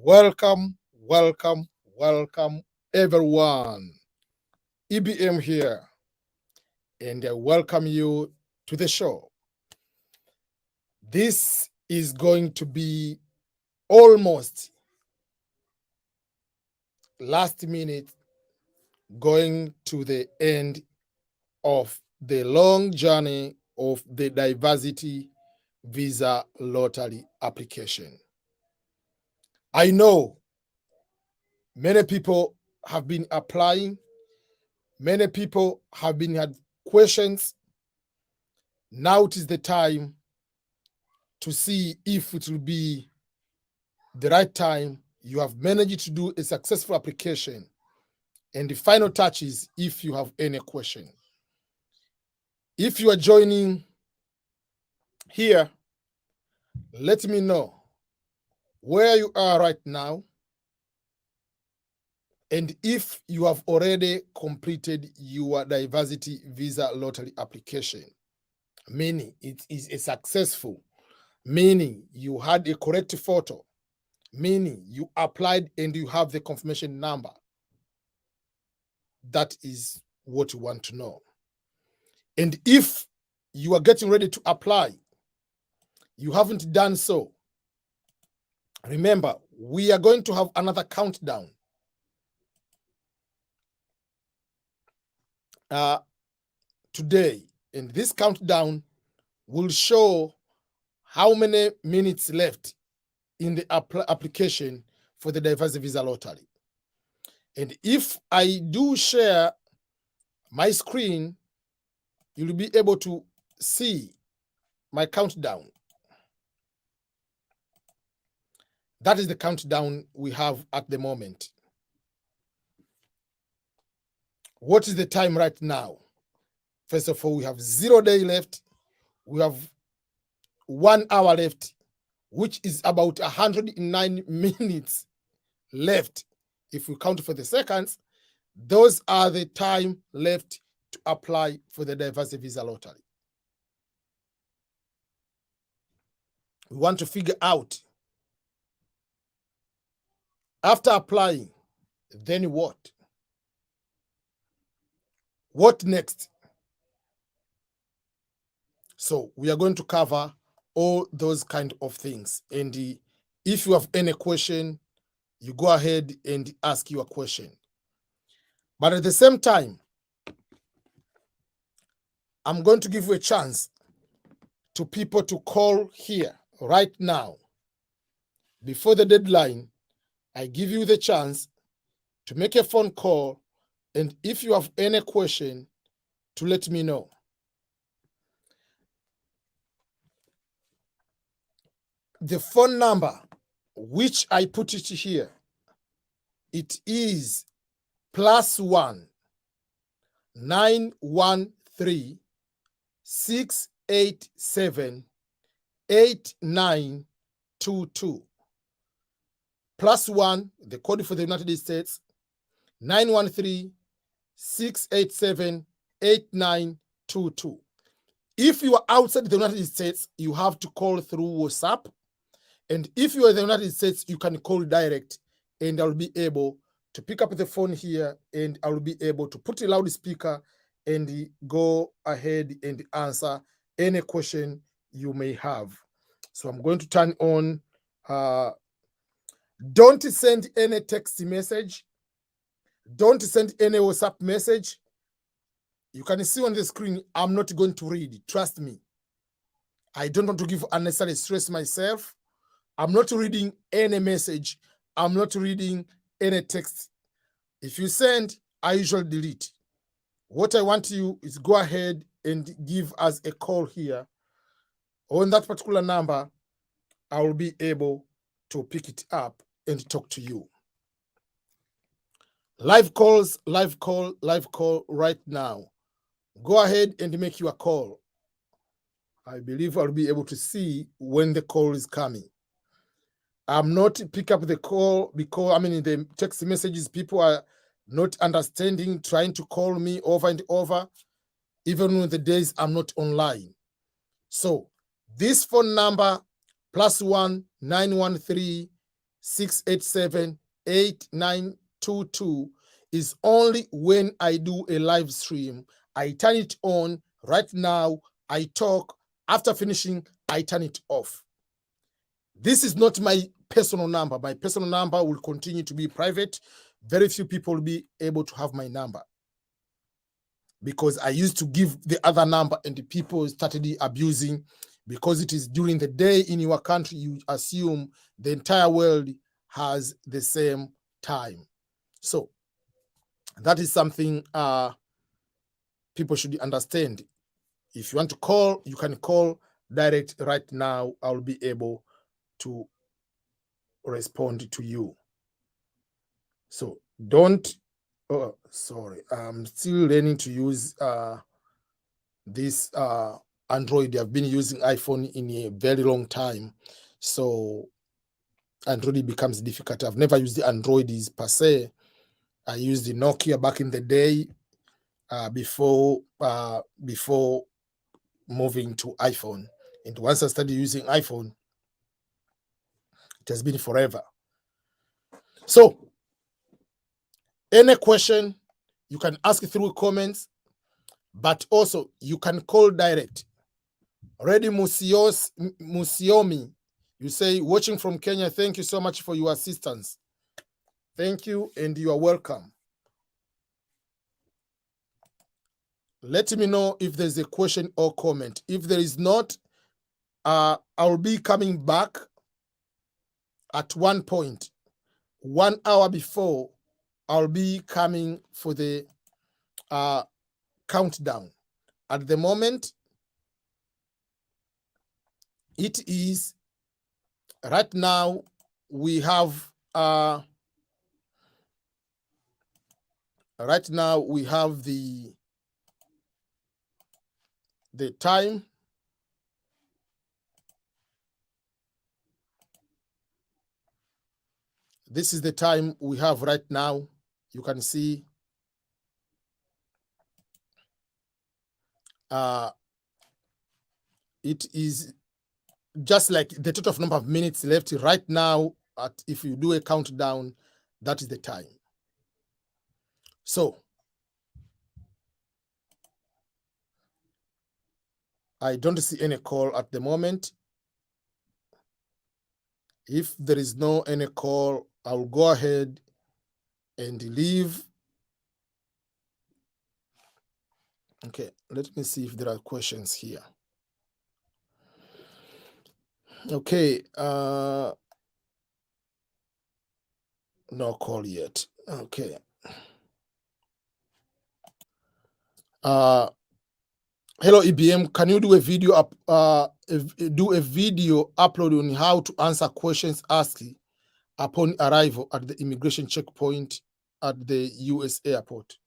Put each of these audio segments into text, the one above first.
Welcome, welcome, welcome, everyone. EBM here, and I welcome you to the show. This is going to be almost last minute going to the end of the long journey of the diversity visa lottery application. I know many people have been applying. Many people have been had questions. Now it is the time to see if it will be the right time. You have managed to do a successful application. And the final touch is if you have any question. If you are joining here, let me know where you are right now and if you have already completed your diversity visa lottery application, meaning it is a successful, meaning you had a correct photo, meaning you applied and you have the confirmation number. That is what you want to know. And if you are getting ready to apply, you haven't done so, remember, we are going to have another countdown. Today, and this countdown will show how many minutes left in the application for the diversity visa lottery. And if I do share my screen, you'll be able to see my countdown. That is the countdown we have at the moment. What is the time right now? First of all, we have 0 day left. We have 1 hour left, which is about 109 minutes left. If we count for the seconds, those are the time left to apply for the diversity visa lottery. We want to figure out, after applying, then what? What next? So we are going to cover all those kind of things. And if you have any question, you go ahead and ask your question. But at the same time, I'm going to give you a chance to people to call here right now. Before the deadline, I give you the chance to make a phone call, and if you have any question, to let me know. The phone number, which I put it here, it is +1 913 687 8922. +1, the code for the United States, 913 687 8922. If you are outside the United States, you have to call through WhatsApp. And if you are in the United States, you can call direct, and I'll be able to pick up the phone here, and I will be able to put a loudspeaker and go ahead and answer any question you may have. So I'm going to turn on. Don't send any text message. Don't send any WhatsApp message. You can see on the screen, I'm not going to read. Trust me. I don't want to give unnecessary stress myself. I'm not reading any message. I'm not reading any text. If you send, I usually delete. What I want you is go ahead and give us a call here. On that particular number, I will be able to pick it up and talk to you. Live calls, live call right now. Go ahead and make your call. I believe I'll be able to see when the call is coming. I'm not pick up the call because, in the text messages, people are not understanding, trying to call me over and over, even on the days I'm not online. So this phone number, +1 913 687-8922 is only when I do a live stream. I turn it on. Right now, I talk. After finishing, I turn it off. This is not my personal number. My personal number will continue to be private. Very few people will be able to have my number, because I used to give the other number and the people started abusing. Because it is during the day in your country, you assume the entire world has the same time. So that is something people should understand. If you want to call, you can call direct right now. I'll be able to respond to you. So don't, oh, sorry, I'm still learning to use this Android. I've been using iPhone in a very long time, so Android becomes difficult. I've never used the Androids per se. I used the Nokia back in the day, before moving to iPhone. And once I started using iPhone, it has been forever. So any question you can ask through comments, but also you can call direct. Ready Musiomi, you say, watching from Kenya, thank you so much for your assistance. Thank you, and you are welcome. Let me know if there's a question or comment. If there is not, I'll be coming back at one point. 1 hour before, I'll be coming for the countdown. At the moment, it is right now we have the time. This is the time we have right now. You can see it is just like the total number of minutes left right now. If you do a countdown, that is the time. So I don't see any call at the moment. If there is no any call, I'll go ahead and leave. Okay, let me see if there are questions here. Okay, no call yet. Okay. Hello EBM, can you do a video upload on how to answer questions asked upon arrival at the immigration checkpoint at the US airport?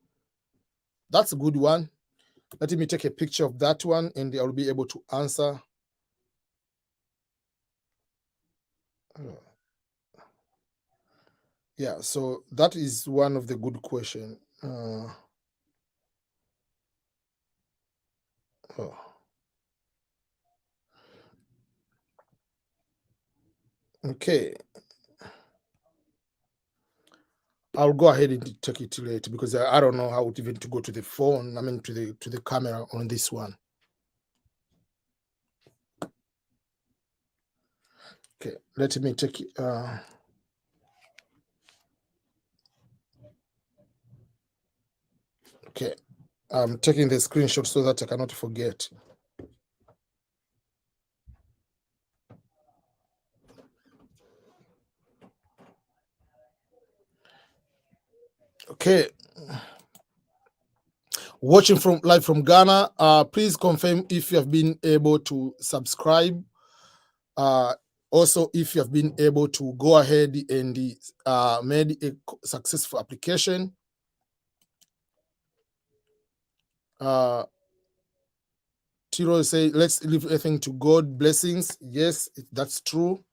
That's a good one. Let me take a picture of that one and I'll be able to answer. Yeah, so that is one of the good questions. Okay. I'll go ahead and take it later because I don't know how even to go to the phone. I mean to the camera on this one. Okay, let me take it. Okay, I'm taking the screenshot so that I cannot forget. Okay. Watching live from Ghana, please confirm if you have been able to subscribe. Also, if you have been able to go ahead and made a successful application. Tiro say, let's leave everything to God. Blessings. Yes, that's true.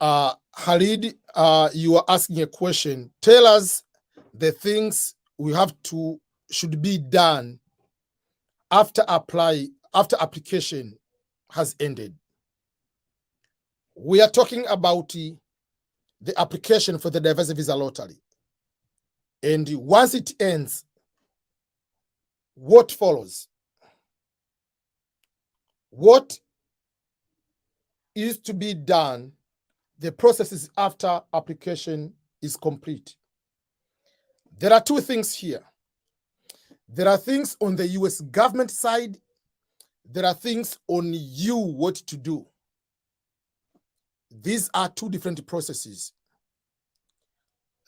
Halid, you are asking a question. Tell us the things we have to should be done after application has ended. We are talking about the application for the diversity visa lottery. And once it ends, what follows? What is to be done? The process is after application is complete. There are two things here. There are things on the US government side. There are things on you, what to do. These are two different processes.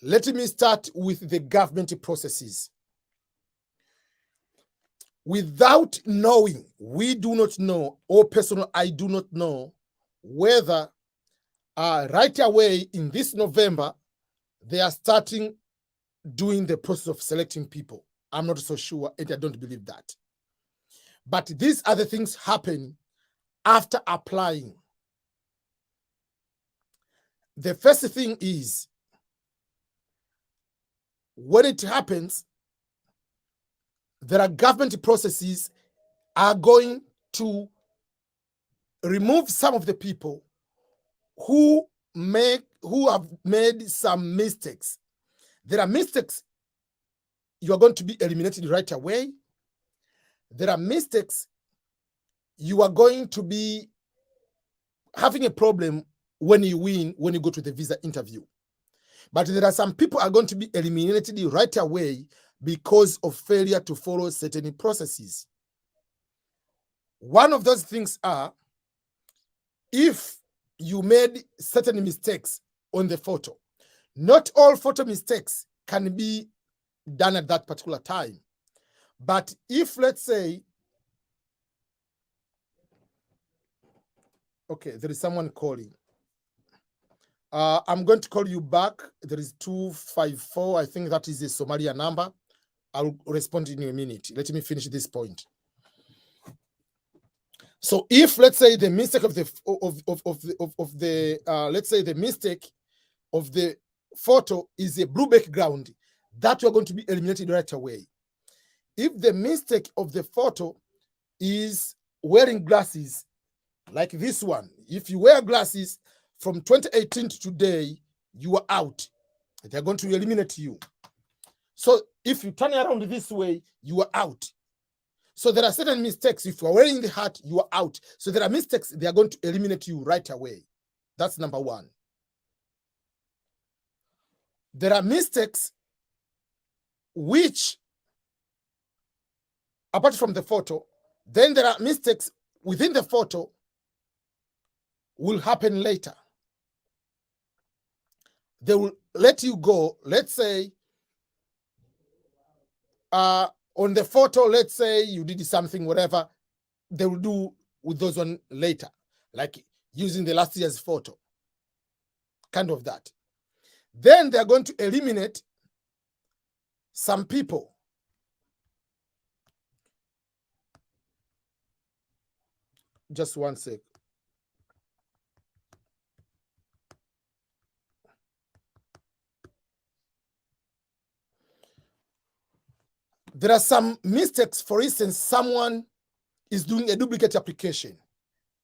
Let me start with the government processes. Without knowing, we do not know, or personally, I do not know whether right away in this November, they are starting doing the process of selecting people. I'm not so sure, and I don't believe that. But these other things happen after applying. The first thing is, when it happens, there are government processes are going to remove some of the people who have made some mistakes. There are mistakes you are going to be eliminated right away. There are mistakes you are going to be having a problem when you win, when you go to the visa interview. But there are some people are going to be eliminated right away because of failure to follow certain processes. One of those things are, if you made certain mistakes on the photo, not all photo mistakes can be done at that particular time. But if, let's say, okay, there is someone calling. I'm going to call you back. There is 254. I think that is the Somalia number. I'll respond in a minute. Let me finish this point. So if, let's say, the mistake of the let's say the mistake of the photo is a blue background, that you're going to be eliminated right away. If the mistake of the photo is wearing glasses, like this one, if you wear glasses from 2018 to today, you are out. They're going to eliminate you. So if you turn around this way, you are out. So there are certain mistakes. If you are wearing the hat, you are out. So there are mistakes, they are going to eliminate you right away. That's number one. There are mistakes which, apart from the photo, then there are mistakes within the photo will happen later. They will let you go. Let's say on the photo, let's say you did something, whatever, they will do with those one later, like using the last year's photo, kind of that. Then they're going to eliminate some people. Just one sec. There are some mistakes. For instance, someone is doing a duplicate application.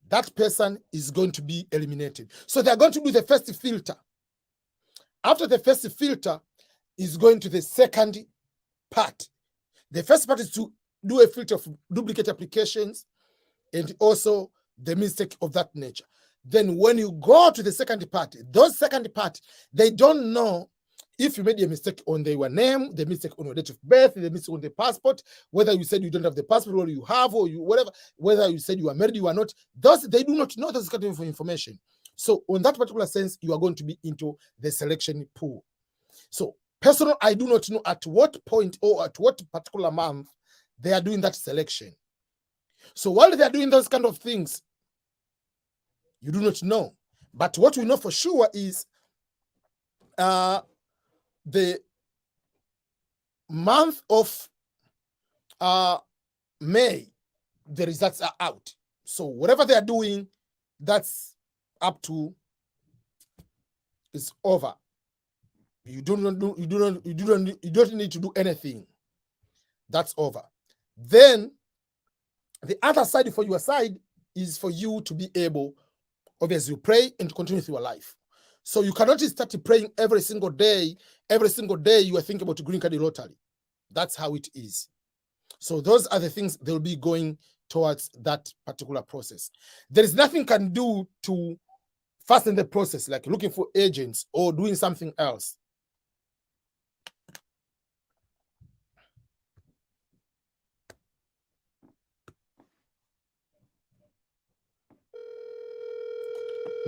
That person is going to be eliminated. So they're going to do the first filter. After the first filter is going to the second part. The first part is to do a filter of duplicate applications and also the mistake of that nature. Then when you go to the second part, those second part, they don't know if you made a mistake on your name, the mistake on your date of birth, the mistake on the passport, whether you said you don't have the passport or you have, or you whatever, whether you said you are married, you are not. Those, they do not know those kind of information. So on that particular sense, you are going to be into the selection pool. So personally, I do not know at what point or at what particular month they are doing that selection. So while they are doing those kind of things, you do not know. But what we know for sure is the month of May, the results are out. So whatever they are doing, that's up to It's over. You don't need to do anything. That's over. Then the other side for your side is for you to be able, obviously, to pray and to continue with your life. So you cannot just start praying every single day. Every single day you are thinking about the green card lottery. That's how it is. So those are the things they'll be going towards that particular process. There is nothing you can do to fasten the process, like looking for agents or doing something else.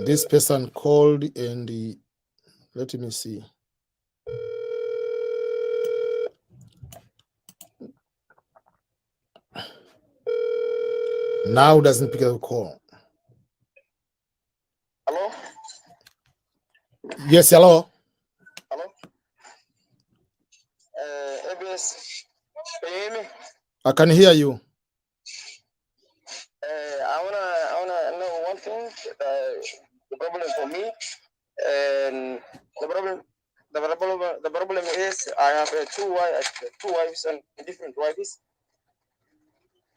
This person called and let me see. Now doesn't pick up the call. Hello? Yes, hello. Hello? ABS, can you hear me? I can hear you. I wanna know one thing. The problem for me, and the problem is I have two wives and different wives,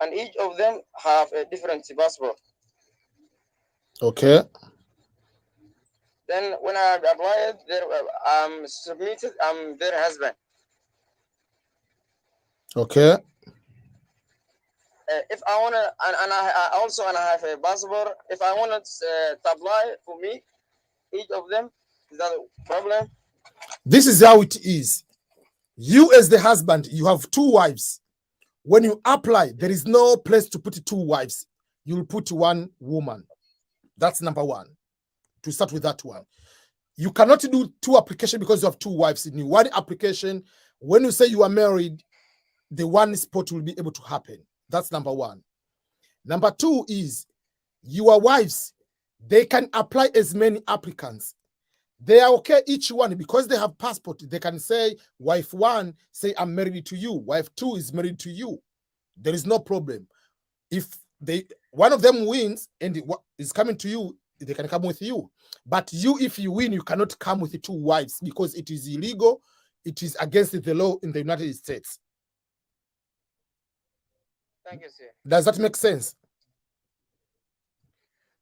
and each of them have a different passport. Okay. Then when I applied, I'm submitted. I'm their husband. Okay. If I wanna, and I also and I have a passport. If I wanna to apply for me, each of them, is that a problem? This is how it is. You as the husband, you have two wives. When you apply, there is no place to put two wives. You will put one woman. That's number one. To start with that one. You cannot do two applications because you have two wives in one application. When you say you are married, the one spot will be able to happen. That's number one. Number two is your wives, they can apply as many applicants. They are okay, each one, because they have passport. They can say, wife one, say, I'm married to you. Wife two is married to you. There is no problem. If one of them wins and is coming to you, they can come with you. But you, if you win, you cannot come with the two wives because it is illegal. It is against the law in the United States. Thank you, sir. Does that make sense?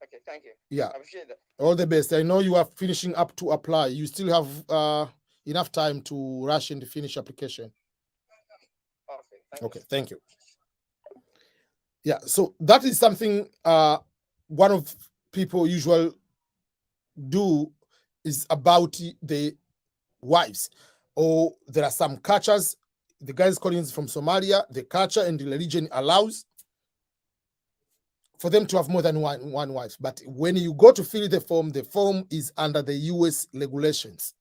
Okay, thank you. Yeah. I appreciate that. All the best. I know you are finishing up to apply. You still have enough time to rush and finish application. Okay, thank you. Yeah, so that is something one of people usually do is about the wives. Or there are some cultures, the guys calling from Somalia, the culture and the religion allows for them to have more than one wife. But when you go to fill the form is under the US regulations.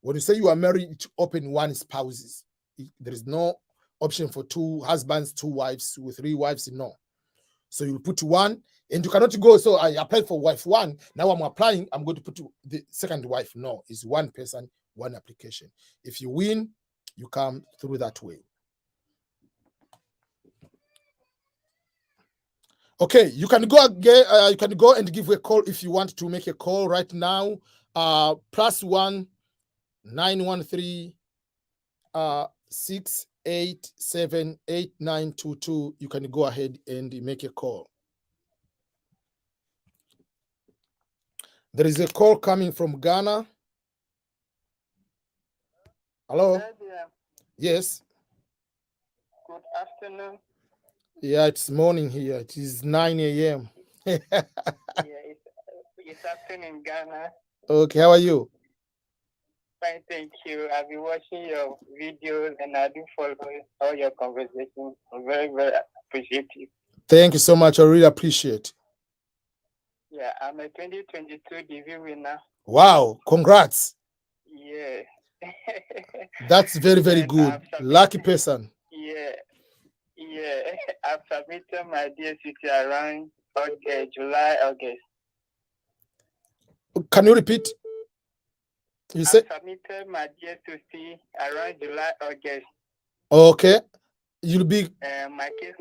When you say you are married to open one spouses, there is no option for two husbands, two wives, with three wives, no. So you put one, and you cannot go, so I applied for wife one, now I'm applying, I'm going to put the second wife. No, it's one person, one application. If you win, you come through that way. Okay, you can go again. You can go and give a call if you want to make a call right now. +1 913 687 8922. You can go ahead and make a call. There is a call coming from Ghana. Hello? Yes. Good afternoon. Yeah, it's morning here. It is 9 a.m. Yeah, it's afternoon in Ghana. Okay, how are you? Fine, thank you. I've been watching your videos and I do follow all your conversations. I'm very, very appreciative. Thank you so much. I really appreciate. Yeah, I'm a 2022 DV winner. Wow, congrats. Yeah. That's very, very good. Lucky person. Yeah. I've submitted my DSCT around July, August. Can you repeat? You said I submitted my DSCT around July, August. Okay. You'll be my case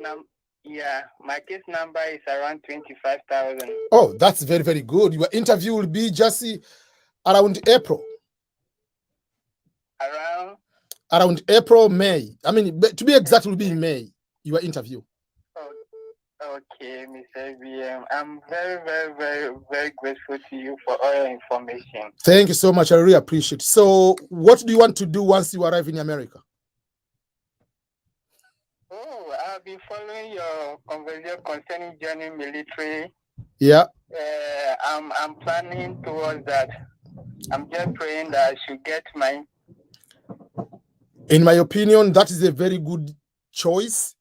number is around 25,000. Oh, that's very, very good. Your interview will be just Around April. Around April, May. I mean, to be exact, it will be in May, your interview. Okay, Mr. ABM. I'm very, very, very, very grateful to you for all your information. Thank you so much. I really appreciate it. So, what do you want to do once you arrive in America? Oh, I'll be following your conversation concerning joining military. Yeah. I'm planning towards that. I'm just praying that I should get mine. In my opinion, that is a very good choice,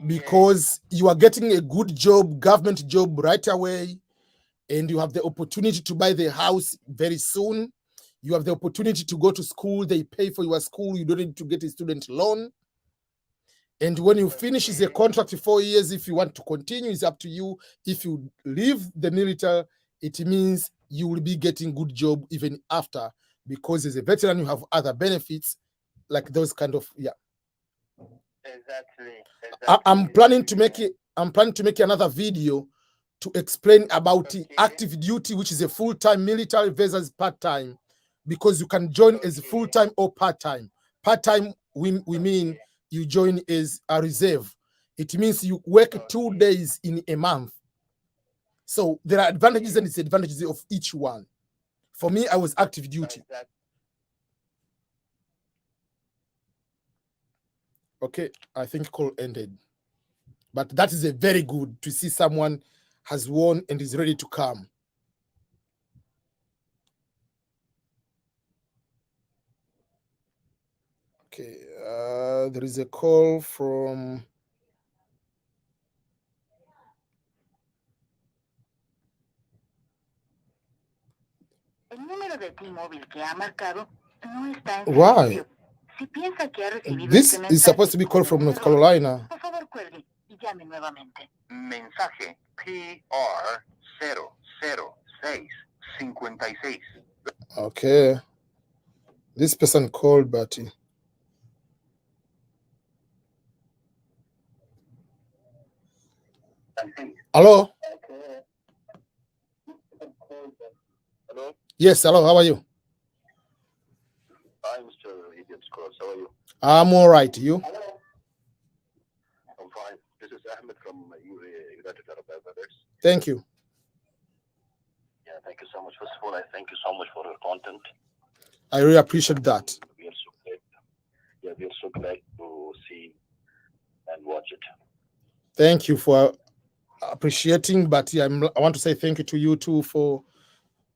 because you are getting a good job, government job right away, and you have the opportunity to buy the house very soon. You have the opportunity to go to school. They pay for your school. You don't need to get a student loan. And when you finish the contract 4 years, if you want to continue, it's up to you. If you leave the military, it means you will be getting good job even after, because as a veteran, you have other benefits, like those kind of, yeah. Exactly. I'm planning to make another video to explain about active duty, which is a full-time military versus part-time, because you can join as full-time or part-time. Part-time, we mean you join as a reserve. It means you work 2 days in a month. So there are advantages and disadvantages of each one. For me, I was active duty. Okay, I think call ended. But that is a very good to see someone has won and is ready to come. Okay, there is a call from... El número de T-Mobile que ha marcado no está en Why? servicio. Si piensa que ha recibido This este is mensaje supposed to be called from North Carolina. por favor cuelgue y llame nuevamente. Mensaje PR00656. Okay. This person called, but... Hello? Hello? Yes, hello, how are you? Hi, Mr. Idiot Cross. How are you? I'm all right. You? I'm fine. This is Ahmed from United Arab Emirates. Thank you. Yeah, thank you so much. First of all, I thank you so much for your content. I really appreciate that. We are so glad. Yeah, we are so glad to see and watch it. Thank you for appreciating, but yeah, I want to say thank you to you too for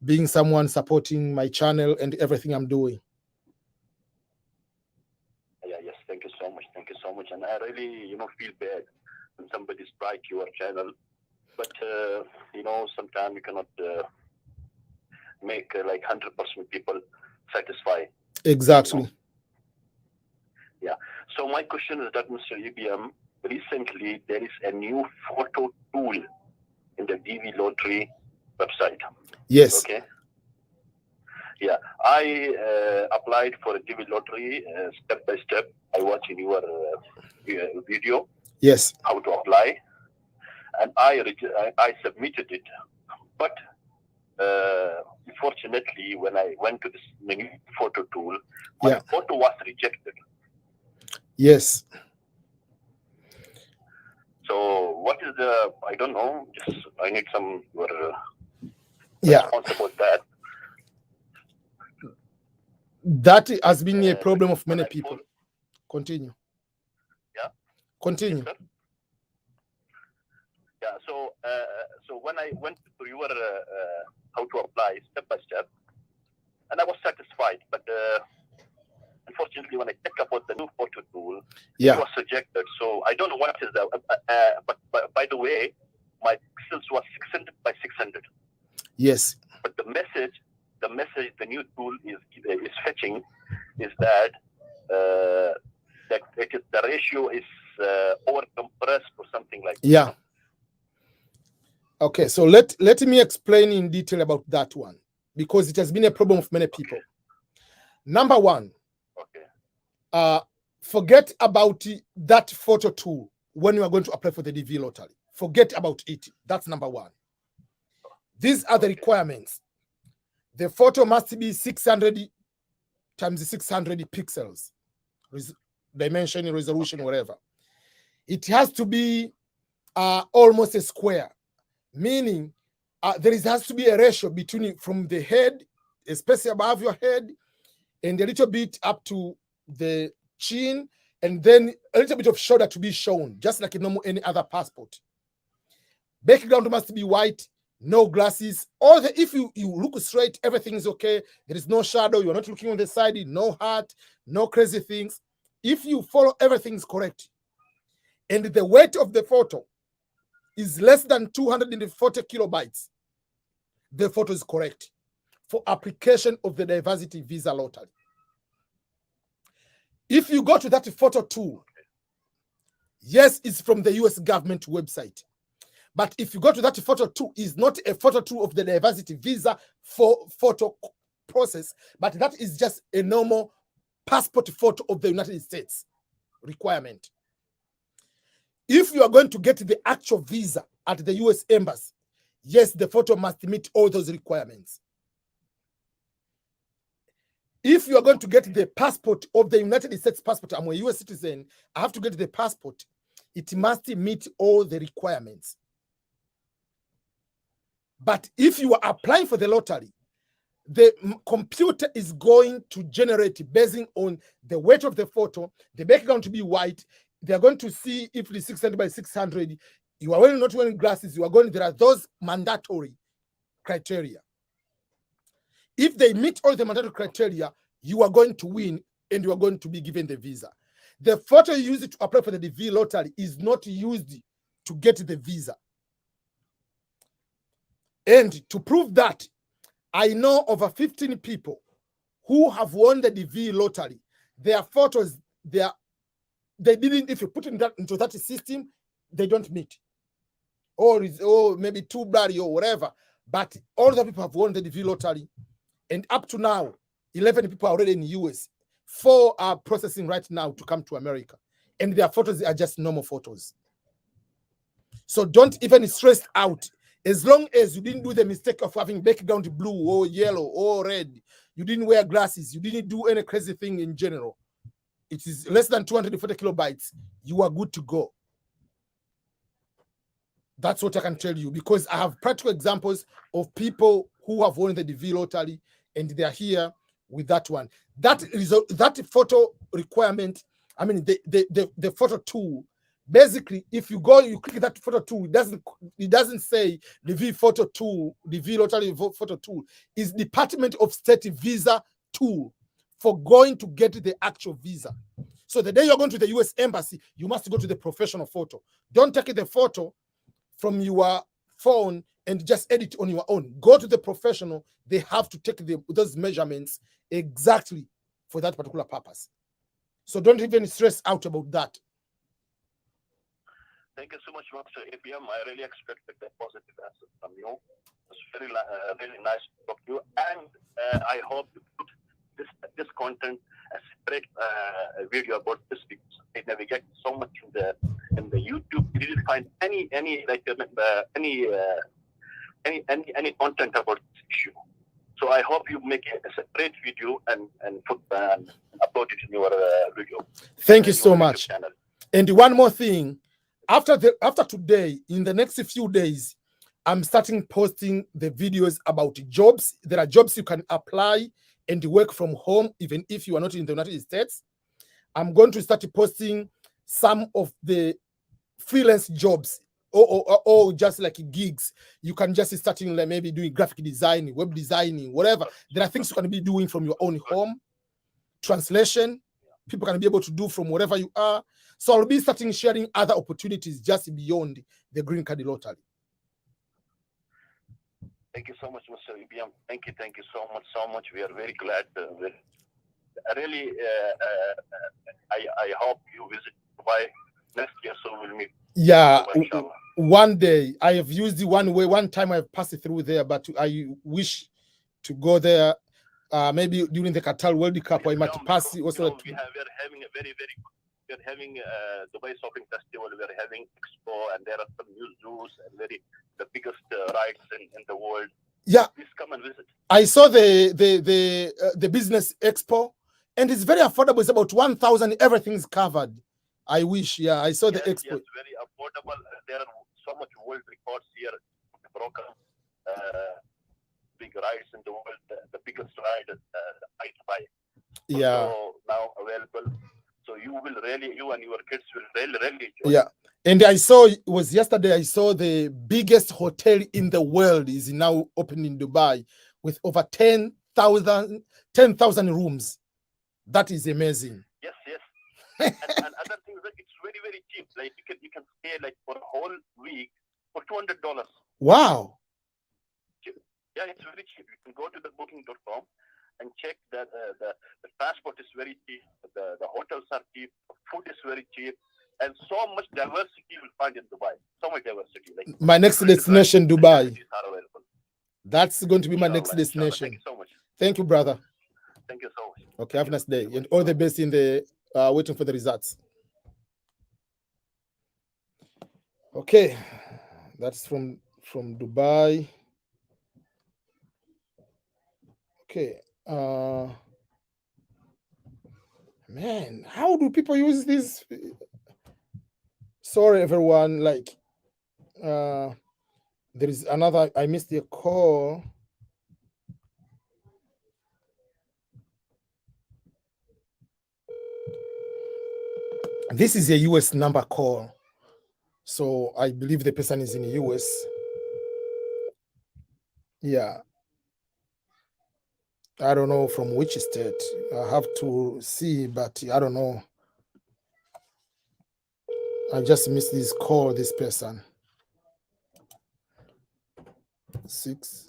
being someone supporting my channel and everything I'm doing. Yeah, yes, thank you so much. Thank you so much. And I really, feel bad when somebody strike your channel. But, sometimes you cannot make like 100% people satisfied. Exactly. Yeah. So my question is that, Mr. EBM, recently there is a new photo tool in the DV lottery website. Yes. Okay. Yeah, I applied for a DV lottery step by step. I watched in your video. Yes. How to apply, and I submitted it. But unfortunately, when I went to this new photo tool, my photo was rejected. Yes. So what is the? I don't know. Just I need some response about that. That has been a problem of many people. Continue. Yeah. Continue. Yes, yeah. So when I went to your how to apply step by step, and I was satisfied, but unfortunately, when I check about the new photo tool, it was rejected. So I don't know what is the. But by the way, my pixels was 600 by 600. Yes. But the message the new tool is fetching is that that the ratio is over compressed or something like that. Yeah. Okay, so let me explain in detail about that one, because it has been a problem of many people. Number one, forget about that photo tool when you are going to apply for the DV lottery. Forget about it. That's number one. These are the requirements. The photo must be 600 times 600 pixels, dimension, resolution, whatever. It has to be almost a square, meaning has to be a ratio between from the head, especially above your head, and a little bit up to the chin, and then a little bit of shoulder to be shown, just like a normal any other passport. Background must be white, no glasses. If you look straight, everything is okay. There is no shadow. You're not looking on the side, no hat, no crazy things. If you follow everything is correct, and the weight of the photo is less than 240 kilobytes, the photo is correct for application of the diversity visa lottery. If you go to that photo tool, yes, it's from the US government website. But if you go to that photo tool, it's not a photo tool of the diversity visa for photo process, but that is just a normal passport photo of the United States requirement. If you are going to get the actual visa at the US Embassy, yes, the photo must meet all those requirements. If you are going to get the passport of the United States passport, I'm a US citizen, I have to get the passport, it must meet all the requirements. But if you are applying for the lottery, the computer is going to generate based on the weight of the photo, the background to be white. They're going to see if it is 600 by 600. You are wearing, not wearing glasses. You are going, there are those mandatory criteria. If they meet all the mandatory criteria, you are going to win and you are going to be given the visa. The photo you use to apply for the DV lottery is not used to get the visa. And to prove that, I know over 15 people who have won the DV lottery. Their photos, they didn't, if you put into that system, they don't meet. Or maybe too blurry or whatever. But all the people have won the DV lottery. And up to now, 11 people are already in the US. 4 are processing right now to come to America. And their photos are just normal photos. So don't even stress out. As long as you didn't do the mistake of having background blue or yellow or red, you didn't wear glasses, you didn't do any crazy thing in general, it is less than 240 kilobytes, you are good to go. That's what I can tell you, because I have practical examples of people who have won the DV lottery and they are here with that one. That photo requirement, I mean, the photo tool, basically, if you go, you click that photo tool, it doesn't say DV photo tool, DV lottery photo tool. Is Department of State visa tool for going to get the actual visa. So the day you're going to the US Embassy, you must go to the professional photo. Don't take the photo from your phone and just edit on your own. Go to the professional. They have to take those measurements exactly for that particular purpose. So don't even stress out about that. Thank you so much, Mr. APM. I really expected a positive answer from you. It's very really nice to talk to you. And I hope you put this content as separate video about this, because I navigate so much in the YouTube. We didn't find any content about this issue. So I hope you make a separate video and upload it in your video. Thank you so much. Channel. And one more thing. After today, in the next few days, I'm starting posting the videos about jobs. There are jobs you can apply and work from home, even if you are not in the United States. I'm going to start posting some of the freelance jobs or just like gigs. You can just start like maybe doing graphic design, web designing, whatever. There are things you can be doing from your own home. Translation, people can be able to do from wherever you are. So I'll be starting sharing other opportunities just beyond the green card lottery. Thank you so much, Mr. EBM. Thank you so much. We are very glad. Really, I hope you visit Dubai next year, so we'll meet. Yeah, Dubai, one day. I have used the one time I've passed it through there, but I wish to go there. Maybe during the Qatar World Cup, I might pass it also. We are having a very, very good. We're having Dubai Shopping Festival. We're having Expo, and there are some new zoos and the biggest rides in the world. Yeah, please come and visit. I saw the business expo, and it's very affordable. It's about 1,000. Everything's covered. I wish. Yeah, I saw the expo. Yes, very affordable. There are so much world records here broken. Big rides in the world. The biggest ride I buy. Yeah. Also now available. So you and your kids will really enjoy. Yeah. And I saw, it was yesterday, I saw the biggest hotel in the world is now open in Dubai with over 10,000 rooms. That is amazing. Yes. and other things, like it's very, very cheap. Like you can stay like for a whole week for $200. Wow. Yeah, it's very cheap. You can go to the booking.com and check that the transport is very cheap, the hotels are cheap, food is very cheap, and so much diversity you will find in Dubai. So much diversity. Like my next destination, Dubai. That's going to be my Inshallah, next destination. Thank you so much. Thank you, brother. Thank you so much. Okay, have a nice day. And all the best in the waiting for the results. Okay, that's from Dubai. Okay. Man, how do people use this? Sorry, everyone. Like, there is another. I missed the call. This is a US number call, so I believe the person is in the US. Yeah. I don't know from which state. I have to see, but I don't know. I just missed this call, this person. 6.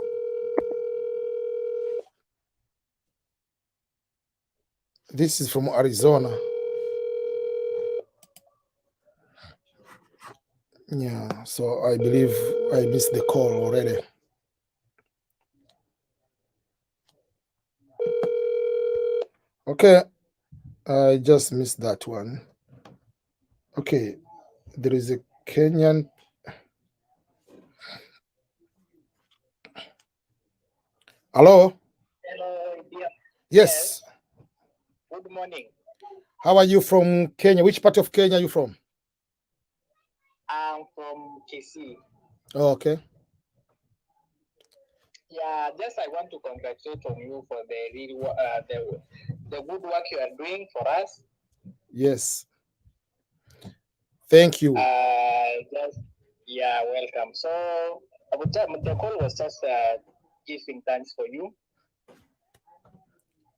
This is from Arizona. Yeah, so I believe I missed the call already. Okay, I just missed that one. Okay, there is a Kenyan. Hello? Hello, dear. Yes. Good morning. How are you from Kenya? Which part of Kenya are you from? I'm from KC. Oh, okay. Yeah, just I want to congratulate on you for the good work you are doing for us. Yes. Thank you. Welcome. So the call was just giving thanks for you.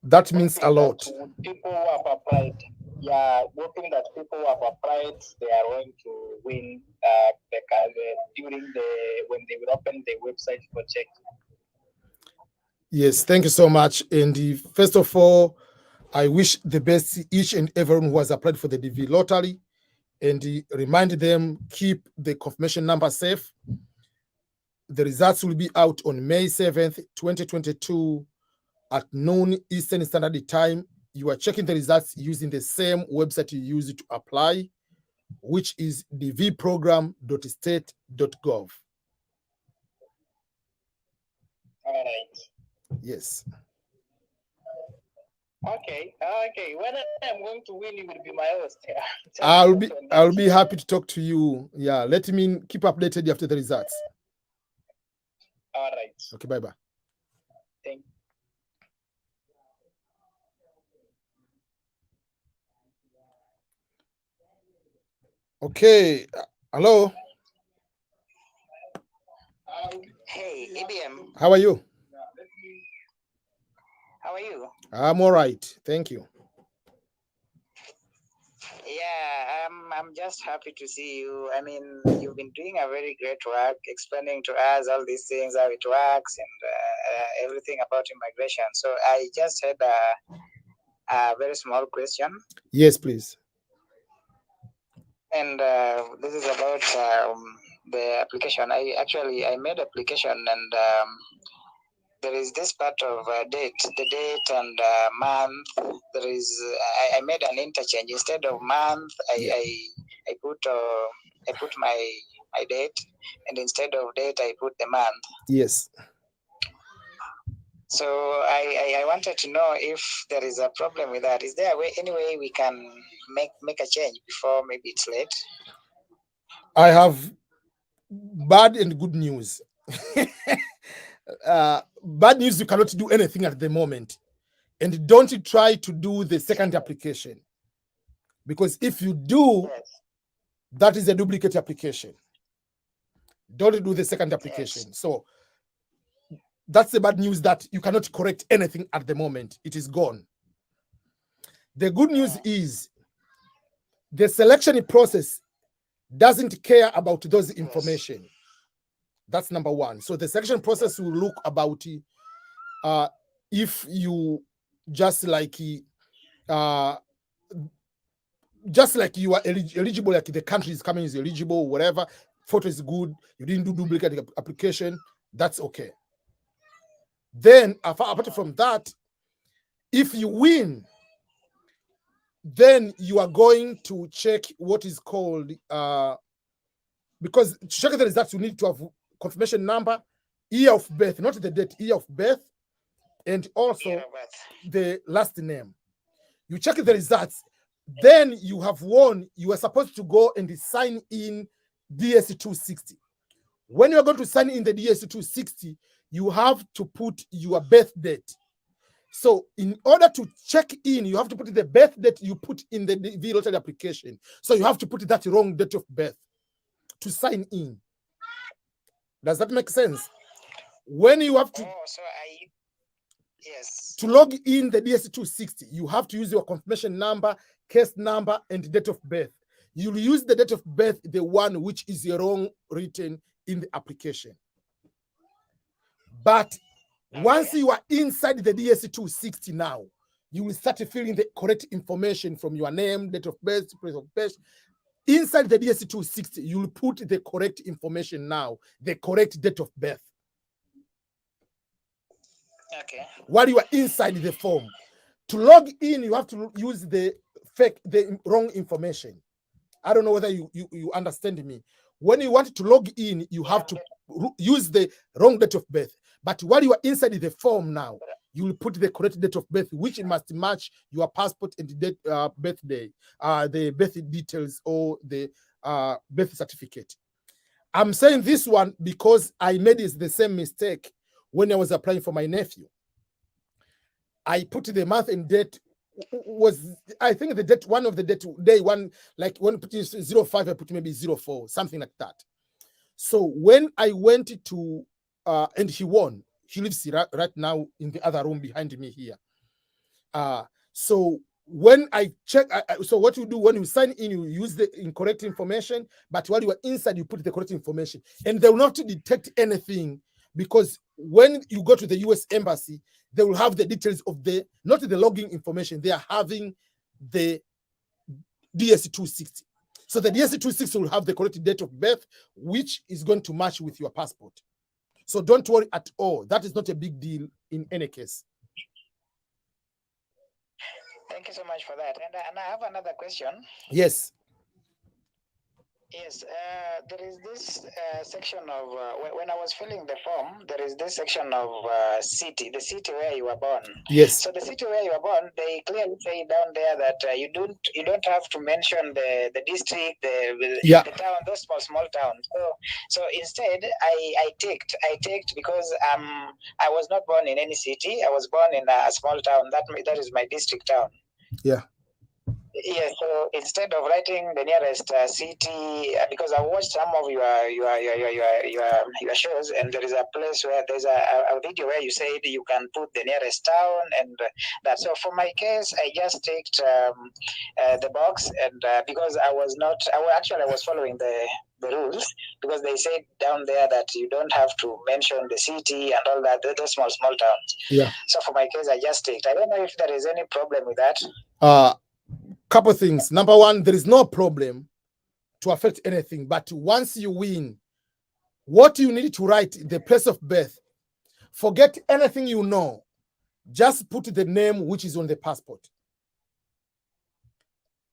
That means a lot. People who have applied, hoping that people who have applied, they are going to win when they will open the website for check. Yes, thank you so much. And first of all, I wish the best each and everyone who has applied for the DV lottery, and remind them keep the confirmation number safe. The results will be out on May 7th, 2022 at noon Eastern Standard Time. You are checking the results using the same website you used to apply, which is dvprogram.state.gov. All right. Yes. Okay. When I'm going to win, you will be my host. I'll be happy to talk to you. Yeah, let me keep updated after the results. All right. Okay, bye-bye. Thank you. Okay. Hello. Hey, ABM. How are you? How are you? I'm all right. Thank you. Yeah, I'm just happy to see you. I mean, you've been doing a very great work explaining to us all these things, how it works, and everything about immigration. So I just had a very small question. Yes, please. And this is about the application. I made application, and there is this part of date, the date and month. There is I made an interchange. Instead of month, I put my date, and instead of date, I put the month. Yes. So I wanted to know if there is a problem with that. Is there any way we can make a change before maybe it's late? I have bad and good news. Bad news, you cannot do anything at the moment. And don't try to do the second application. Because if you do, Yes. that is a duplicate application. Don't do the second application. Yes. So that's the bad news, that you cannot correct anything at the moment. It is gone. The good news is the selection process doesn't care about those information. Yes. That's number one. So the selection process will look about if you just like you are eligible, like the country is coming is eligible, whatever, photo is good, you didn't do duplicate application, that's okay. Then apart from that, if you win, then you are going to check what is called because to check the results you need to have confirmation number, year of birth, not the date, year of birth, and also the last name. You check the results, then you have won. You are supposed to go and sign in DS260. When you are going to sign in the DS260, you have to put your birth date. So in order to check in, you have to put the birth date you put in the V lottery application. So you have to put that wrong date of birth to sign in. Does that make sense? When you have to to log in the DS260, you have to use your confirmation number, case number, and date of birth. You'll use the date of birth, the one which is wrong written in the application. But once you are inside the DS260 now, you will start filling the correct information from your name, date of birth, place of birth. Inside the DS260, you will put the correct information now, the correct date of birth. Okay. While you are inside the form, to log in, you have to use the wrong information. I don't know whether you understand me. When you want to log in, you have to use the wrong date of birth. But while you are inside the form now, you will put the correct date of birth, which must match your passport and the birthday, the birth details or the birth certificate. I'm saying this one because I made the same mistake when I was applying for my nephew. I put the month and date was, I think the date, one of the day one, like when putting 05, I put maybe 04, something like that. So when I went to, and he won, he lives right now in the other room behind me here. So when I check, so what you do when you sign in, you use the incorrect information, but while you are inside, you put the correct information, and they will not detect anything, because when you go to the US embassy, they will have the details of not the login information, they are having the DS260. So the DS260 will have the correct date of birth, which is going to match with your passport. So don't worry at all. That is not a big deal in any case. Thank you so much for that. And I have another question. Yes. Yes, there is this section of, when I was filling the form, there is this section of city, the city where you were born. Yes. So the city where you were born, they clearly say down there that you don't have to mention the district, the town, those small towns. So instead, I ticked because I was not born in any city. I was born in a small town. That is my district town. Yeah. Yeah, so instead of writing the nearest city, because I watched some of your shows, and there is a place where there's a video where you said you can put the nearest town and that. So for my case, I just ticked the box, and because I was following the rules, because they said down there that you don't have to mention the city and all that, those small towns. Yeah. So for my case, I just ticked. I don't know if there is any problem with that. Couple things. Number one, there is no problem to affect anything, but once you win, what you need to write, the place of birth, forget anything you know, just put the name which is on the passport.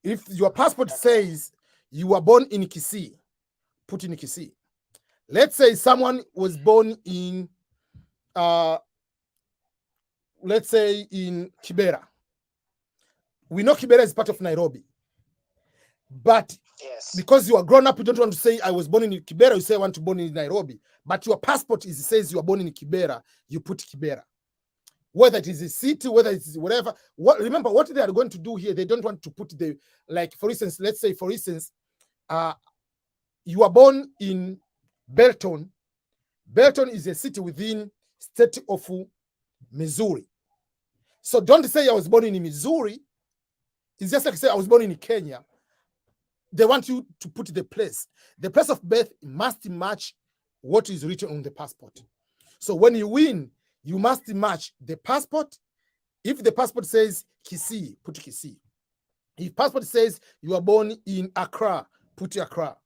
If your passport says you were born in Kisii, put in Kisii. Let's say someone was born in let's say in Kibera. We know Kibera is part of Nairobi. But Yes. because you are grown up, you don't want to say I was born in Kibera, you say I want to born in Nairobi. But your passport says you are born in Kibera, you put Kibera. Whether it is a city, whether it is whatever. Remember, what they are going to do here, they don't want to put the, like, for instance, let's say, for instance, you are born in Belton. Belton is a city within state of Missouri. So don't say I was born in Missouri. It's just like say I was born in Kenya. They want you to put the place. The place of birth must match what is written on the passport. So when you win, you must match the passport. If the passport says Kisii, put Kisii. If passport says you are born in Accra, put Accra.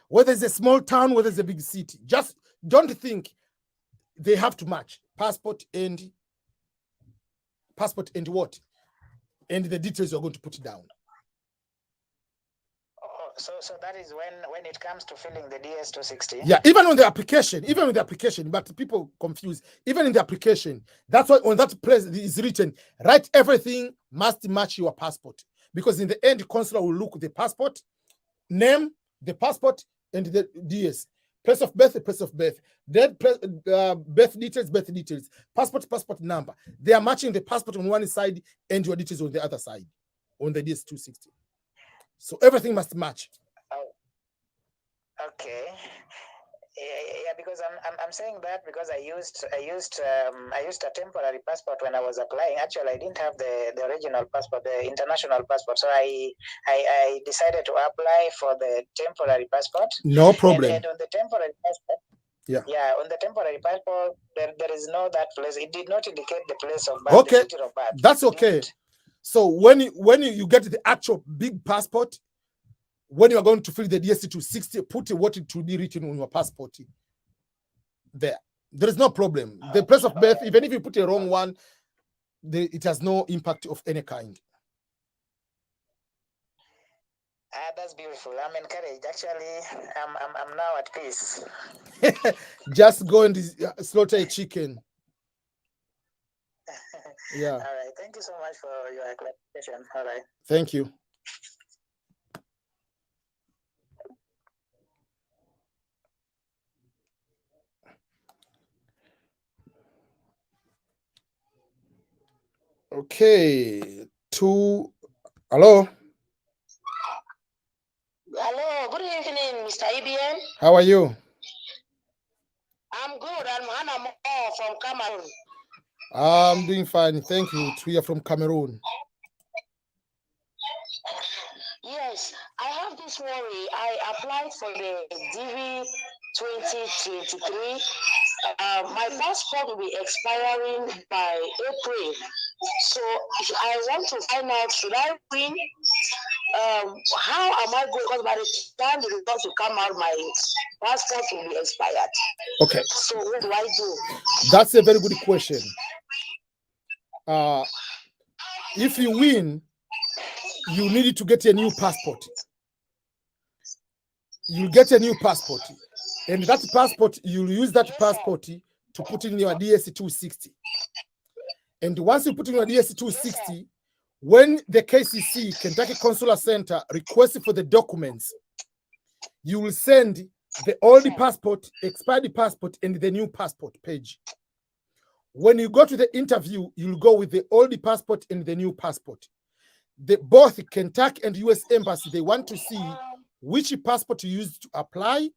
Whether it's a small town, whether it's a big city, just don't think they have to match passport and what? And the details you're going to put down. So that is when it comes to filling the DS-260. Yeah, even with the application, but people confuse. Even in the application, that's why on that place is written, write everything must match your passport. Because in the end, the consular will look at the passport, name, the passport, and the DS. Place of birth, birth details, passport number. They are matching the passport on one side and your details on the other side, on the DS-260. So everything must match. Oh, okay. Yeah, because I'm saying that because I used a temporary passport when I was applying. Actually, I didn't have the original passport, the international passport. So I decided to apply for the temporary passport. No problem. And on the temporary passport, on the temporary passport, there is no that place. It did not indicate the place of birth, okay, the city of birth. That's okay. So when you get the actual big passport, when you are going to fill the DS-260, put what it will be written on your passport there. There is no problem. The place of birth, even if you put a wrong one, it has no impact of any kind. That's beautiful. I'm encouraged. Actually, I'm now at peace. Just go and slaughter a chicken. Yeah. All right. Thank you so much for your clarification. All right. Thank you. Okay. Hello. Hello. Good evening, Mr. EBN. How are you? I'm good. I'm Hannah Mo from Cameroon. I'm doing fine. Thank you. We are from Cameroon. Yes, I have this worry. I applied for the DV 2023. My passport will be expiring by April. So I want to find out, should I win? How am I going? Because by the time the results will come out, my passport will be expired. Okay. So what do I do? That's a very good question. If you win, you need to get a new passport. You'll get a new passport. And that passport, you'll use that passport to put in your DS-260. And once you put in your DS-260, when the KCC, Kentucky Consular Center, requests for the documents, you will send the old passport, expired passport, and the new passport page. When you go to the interview, you'll go with the old passport and the new passport. Both Kentucky and US Embassy, they want to see which passport you used to apply.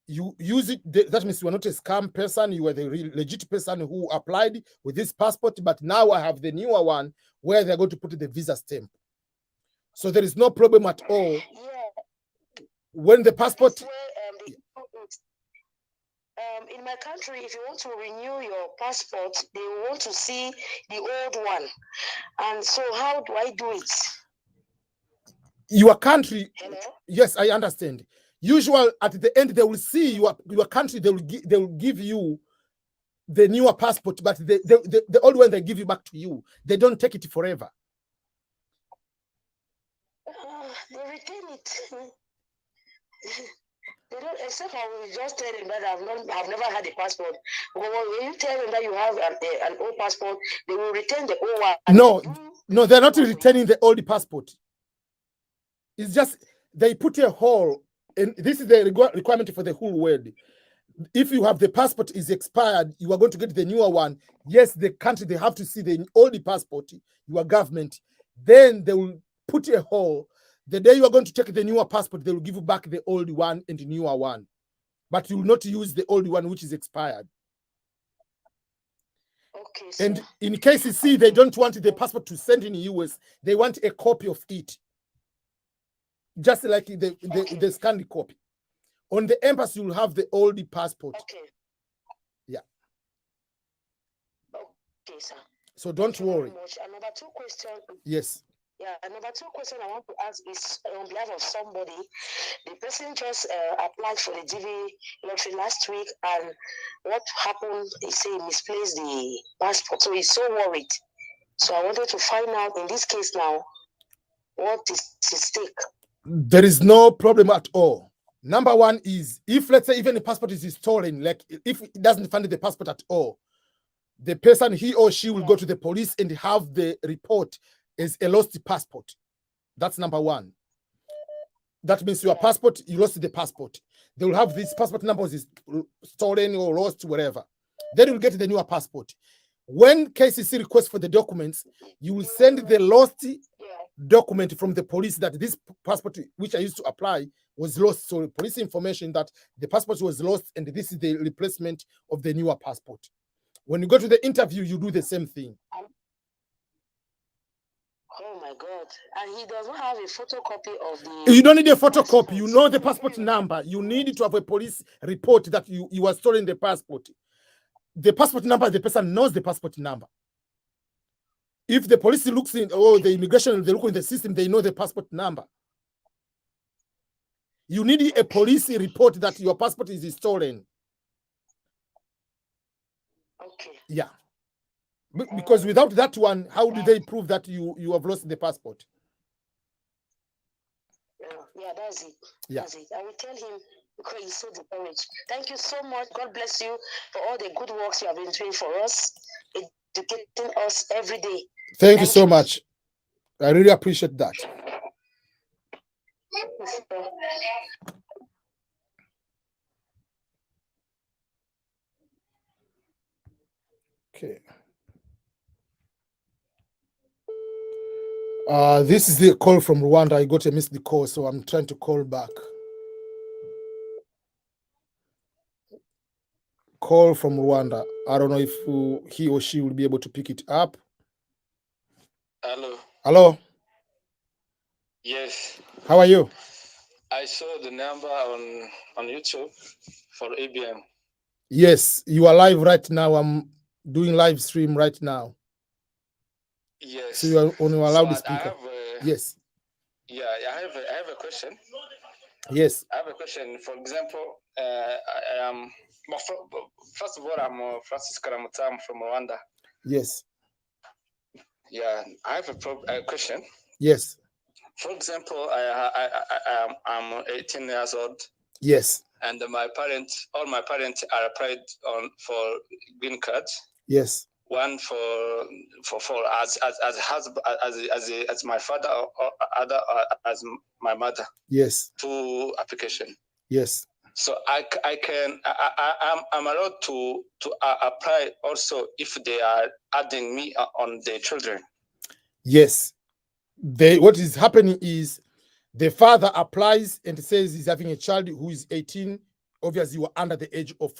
You use it, that means you are not a scam person, you are the legit person who applied with this passport, but now I have the newer one where they're going to put the visa stamp. So there is no problem at all. When the passport... in my country, if you want to renew your passport, they want to see the old one. And so how do I do it? Your country... Hello? Yes, I understand. Usually at the end, they will see your country, they will give you the newer passport, but the old one they give you back to you. They don't take it forever. They retain it. They don't, except I will just tell them that I've never had a passport. But when you tell them that you have an old passport, they will return the old one. No, they're not returning the old passport. It's just they put a hole, and this is the requirement for the whole world. If you have the passport is expired, you are going to get the newer one. Yes, the country, they have to see the old passport, your government. Then they will put a hole. The day you are going to take the newer passport, they will give you back the old one and the newer one. But you will not use the old one, which is expired. Okay, sir. And in KCC, they don't want the passport to send in the US. They want a copy of it. Just like the scanned copy. On the embassy, you will have the old passport. Okay. Yeah. Okay, sir. So don't worry. And number 2 question. Yes. Yeah, and number 2 question I want to ask is on behalf of somebody. The person just applied for the DV lottery last week, and what happened? He said he misplaced the passport, so he's so worried. So I wanted to find out in this case now, what is at stake? There is no problem at all. Number 1 is, if let's say even the passport is stolen, like if it doesn't find the passport at all, the person, he or she, will go to the police and have the report as a lost passport. That's number 1. That means your passport, you lost the passport. They will have this passport numbers is stolen or lost, whatever. Then you'll get the newer passport. When KCC requests for the documents, you will send the lost document from the police that this passport, which I used to apply, was lost. So police information that the passport was lost and this is the replacement of the newer passport. When you go to the interview, you do the same thing. Oh my God. And he does not have a photocopy of the... You don't need a photocopy. You know the passport number. You need to have a police report that you were stolen the passport. The passport number, the person knows the passport number. If the police looks in, the immigration, they look in the system, they know the passport number. You need a police report that your passport is stolen. Okay. Yeah. Because without that one, how do they prove that you have lost the passport? Yeah, that's it. Yeah. That's it. I will tell him because he's so discouraged. Thank you so much. God bless you for all the good works you have been doing for us, educating us every day. Thank you so much. I really appreciate that. Okay. This is the call from Rwanda. I got a missed call, so I'm trying to call back. Call from Rwanda. I don't know if he or she will be able to pick it up. Hello. Hello. Yes. How are you? I saw the number on YouTube for ABM. Yes, you are live right now. I'm doing live stream right now. Yes. So you are on your loudspeaker. Yes. Yeah, I have a question. Yes. I have a question. For example, first of all, I'm Francis Karamuta. I'm from Rwanda. Yes. Yeah, I have a question. Yes. For example, I'm 18 years old. Yes. And all my parents are applied for green cards. Yes. One for as my father or other as my mother. Yes. 2 application. Yes. So I'm allowed to apply also if they are adding me on the children. Yes. What is happening is the father applies and says he's having a child who is 18. Obviously, you are under the age of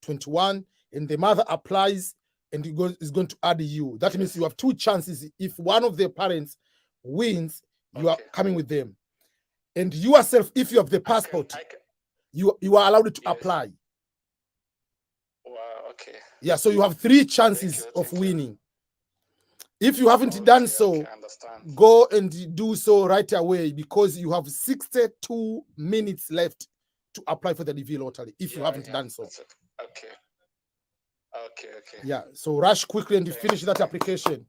21, and the mother applies and is going to add you. That means you have 2 chances. If one of the parents wins, you are coming with them. And yourself, if you have the passport, you are allowed to apply. Wow, okay. Yeah, so you have 3 chances of winning. If you haven't done so, go and do so right away because you have 62 minutes left to apply for the DV lottery if you haven't done so. Okay. Yeah, so rush quickly and finish that application.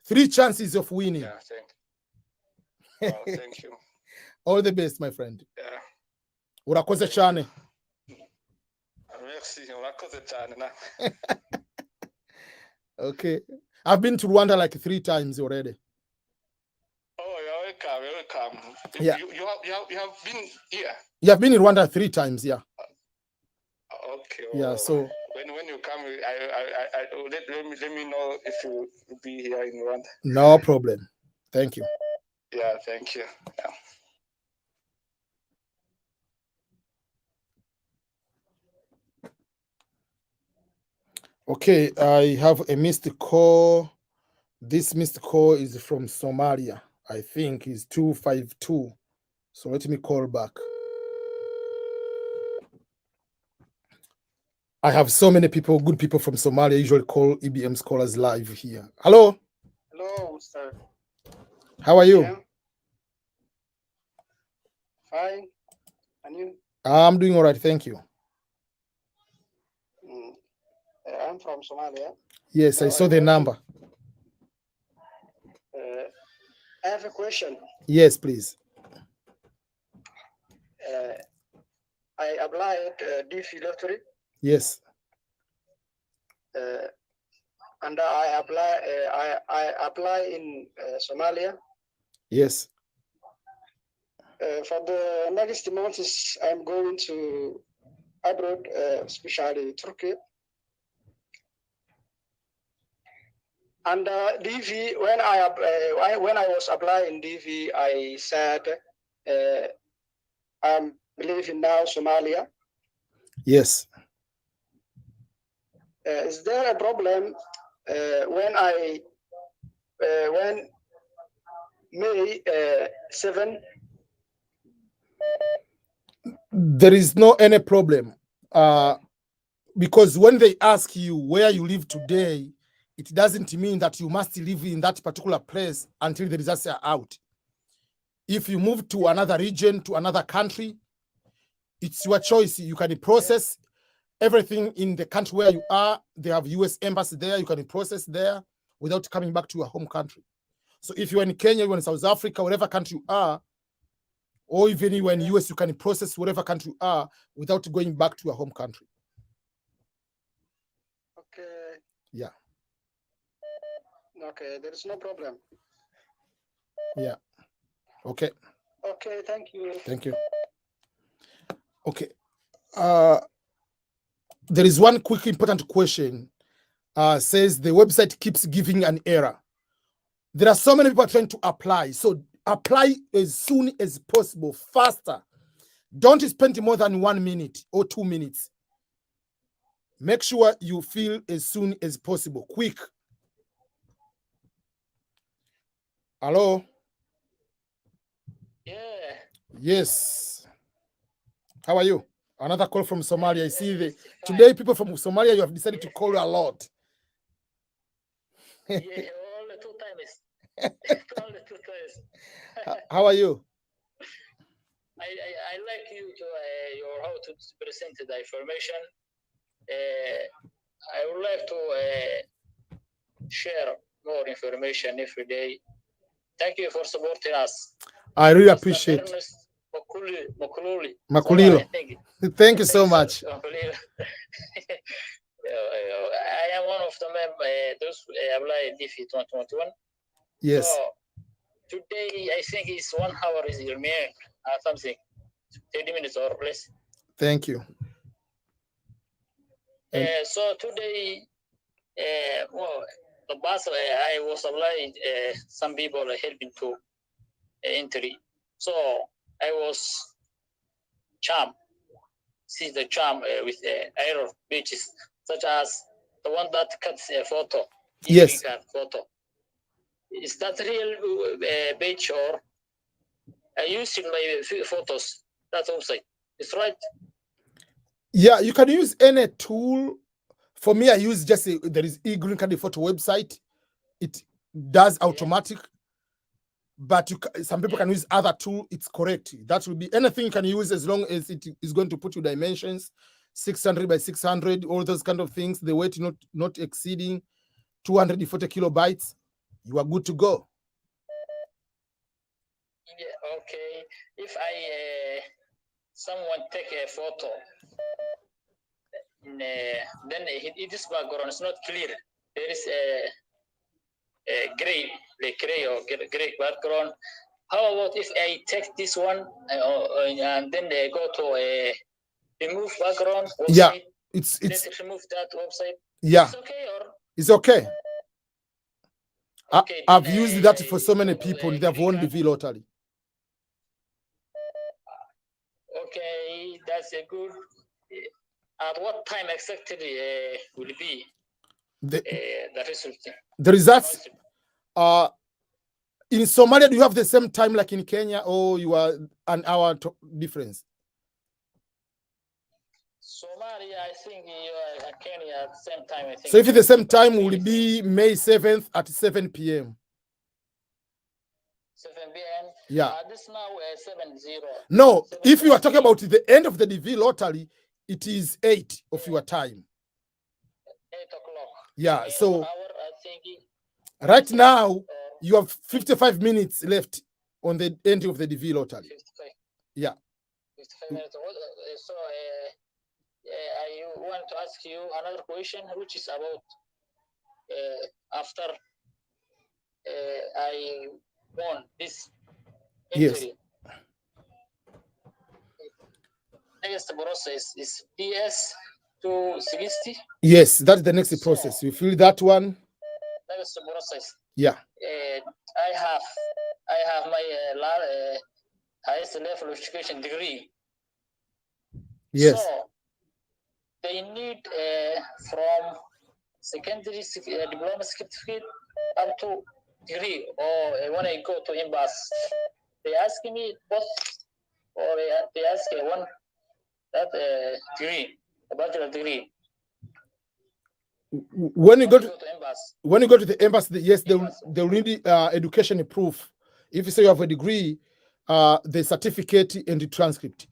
3 chances of winning. Yeah, thank you. All the best, my friend. Yeah. Urakoze cyane. Merci, urakoze cyane na. Okay. I've been to Rwanda like 3 times already. Oh, you're welcome. Yeah. You have been here. You have been in Rwanda 3 times, yeah. Okay. Yeah, so when you come, let me know if you will be here in Rwanda. no problem. Thank you. Yeah, thank you. Yeah. Okay, I have a missed call. This missed call is from Somalia. I think is 252. So let me call back. I have so many people, good people from Somalia, usually call EBM scholars live here. Hello. Hello, sir. How are you? Yeah. Fine. And you? I'm doing all right, thank you. I'm from Somalia. Yes, I saw the number. I have a question. Yes, please. I applied DV lottery. Yes. And I apply in Somalia. Yes. For the next months, I'm going to abroad, especially Turkey. And DV, when I was applying DV, I said I'm living now Somalia. Yes. Is there a problem when May 7? There is no any problem. Because when they ask you where you live today, it doesn't mean that you must live in that particular place until the results are out. If you move to another region, to another country, it's your choice. You can process everything in the country where you are. They have US embassy there. You can process there without coming back to your home country. So if you're in Kenya, you're in South Africa, whatever country you are, or even you are in US, you can process whatever country you are without going back to your home country. Okay. Yeah. Okay, there is no problem. Yeah. Okay. Okay, thank you. Thank you. Okay. There is one quick important question. Says the website keeps giving an error. There are so many people trying to apply. So apply as soon as possible, faster. Don't spend more than 1 minute or 2 minutes. Make sure you fill as soon as possible. Quick. Hello? Yeah. Yes. How are you? Another call from Somalia. I see today people from Somalia, you have decided to call a lot. Yeah, all the 2 times. All the 2 times. How are you? I like you to your how to present the information. I would like to share more information every day. Thank you for supporting us. I really appreciate it. Makulilo. Thank you so much. I am one of the members, those apply DV 2021. Yes. So today, I think it's 1 hour is remaining, something, 30 minutes or less. Thank you. So today, well, the bus I was applying, some people are helping to entry. So I was charmed. See the charm with error pages, such as the one that cuts a photo. Yes. Photo. Is that real page or I used in my photos? That website. It's right. Yeah, you can use any tool. For me, I use just there is e-green card photo website. It does automatic, but some people can use other tool. It's correct. That will be anything you can use as long as it is going to put you dimensions, 600 by 600, all those kind of things. The weight not exceeding 240 kilobytes. You are good to go. Yeah. Okay. If I someone take a photo. Then this background is not clear. There is a gray, like gray or gray background. How about if I take this one and then go to a remove background website? Yeah, it's Let's remove that website. Yeah, it's okay, or it's okay. Okay, I've then, used that for so many go to people. the They've won the green V lottery. Okay, that's a good. At what time exactly will it be The result? the results. In Somalia, do you have the same time like in Kenya, or you are an hour difference? Somalia, I think you are in Kenya at the same time. I think. So if it's the same time, will it be May 7th at 7 p.m.? 7 p.m. Yeah. This now 7:0. No, if you are talking about the end of the DV lottery, it is 8 of your time. 8 o'clock. Yeah. So 1 hour, I think. Right now, you have 55 minutes left on the end of the DV lottery. 55. Yeah. 55 minutes. So I want to ask you another question, which is about after I won this entry. Yes. Next process is DS 260. Yes, that's the next process. You fill that one. Next process. Yeah. I have my highest level of education degree. Yes. So they need from secondary diploma certificate up to degree, or when I go to embassy, they ask me both, or they ask one that degree, a bachelor degree. When you go to embassy, when you go to the embassy, yes, they'll need education proof. If you say you have a degree, the certificate and the transcript.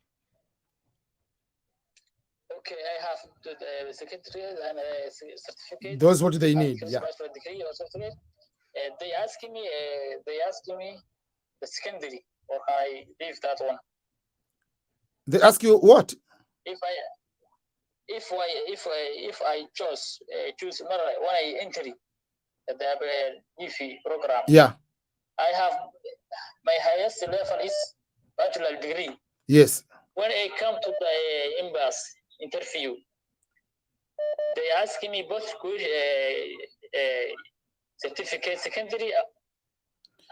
Okay, I have the secretary and a certificate. Those what they need. Yeah. Degree or certificate. They ask me the secondary, or I leave that one. They ask you what? If I choose when I enter the DV program. Yeah. I have my highest level is bachelor degree. Yes. When I come to the embassy interview, they ask me both good certificate, secondary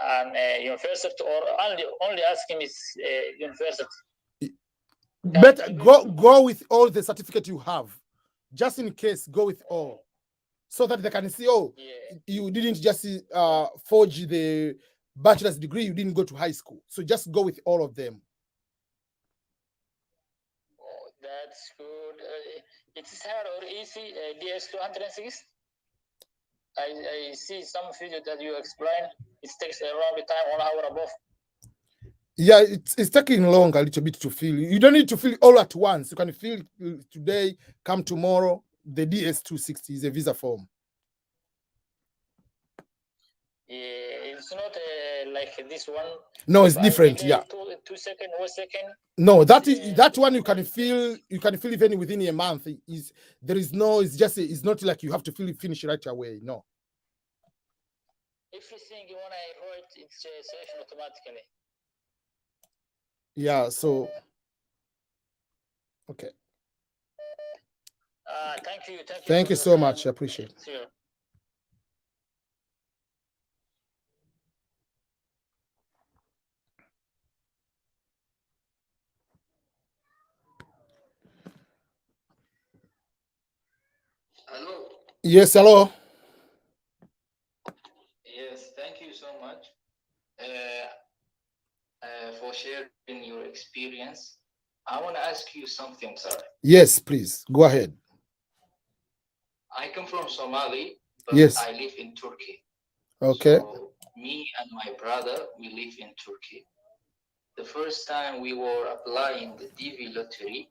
and university, or only asking me university. But go with all the certificate you have, just in case. Go with all, so that they can see. Oh, yeah. You didn't just forge the bachelor's degree. You didn't go to high school, so just go with all of them. Oh, that's good. It's hard or easy. DS 206. I see some video that you explain. It takes around the time 1 hour above. Yeah, it's taking long a little bit to fill. You don't need to fill all at once. You can fill today, come tomorrow. The DS 260 is a visa form. Yeah, it's not like this one. No, it's different. Yeah. 2 seconds, 1 second. No, that one you can fill. You can fill even within a month. It's not like you have to finish right away. No. Everything when I wrote, it's selected automatically. Yeah. So. Okay. Thank you. Thank you so much. I appreciate it. Sure. Hello. Yes, hello. Yes, thank you so much for sharing your experience. I want to ask you something, sir. Yes, please. Go ahead. I come from Somalia, but yes. I live in Turkey. Okay. So me and my brother, we live in Turkey. The first time we were applying the DV lottery,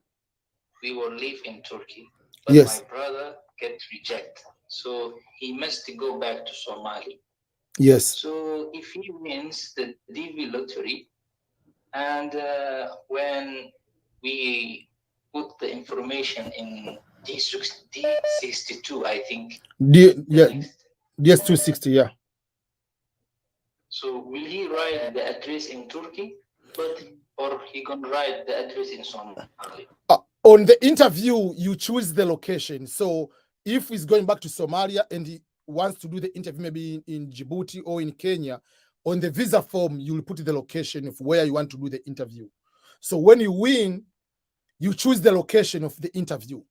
we were live in Turkey. But yes. My brother get rejected. So he must go back to Somalia. Yes. So if he wins the DV lottery, and when we put the information in D62, I think. DS260, yeah. So will he write the address in Turkey, or he can write the address in Somalia? On the interview, you choose the location. So if he's going back to Somalia and he wants to do the interview maybe in Djibouti or in Kenya, on the visa form, you'll put the location of where you want to do the interview. So when you win, you choose the location of the interview,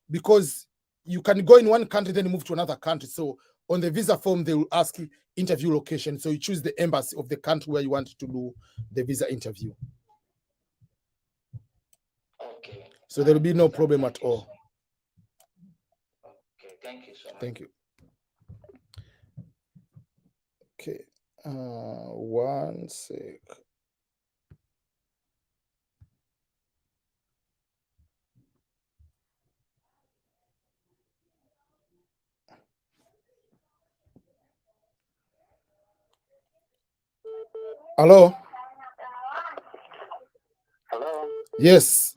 because you can go in one country, then move to another country. So on the visa form, they will ask you interview location. So you choose the embassy of the country where you want to do the visa interview. Okay. So there will be no problem at all. Okay, thank you so much. Thank you. Okay, one sec. Hello? Hello? Yes.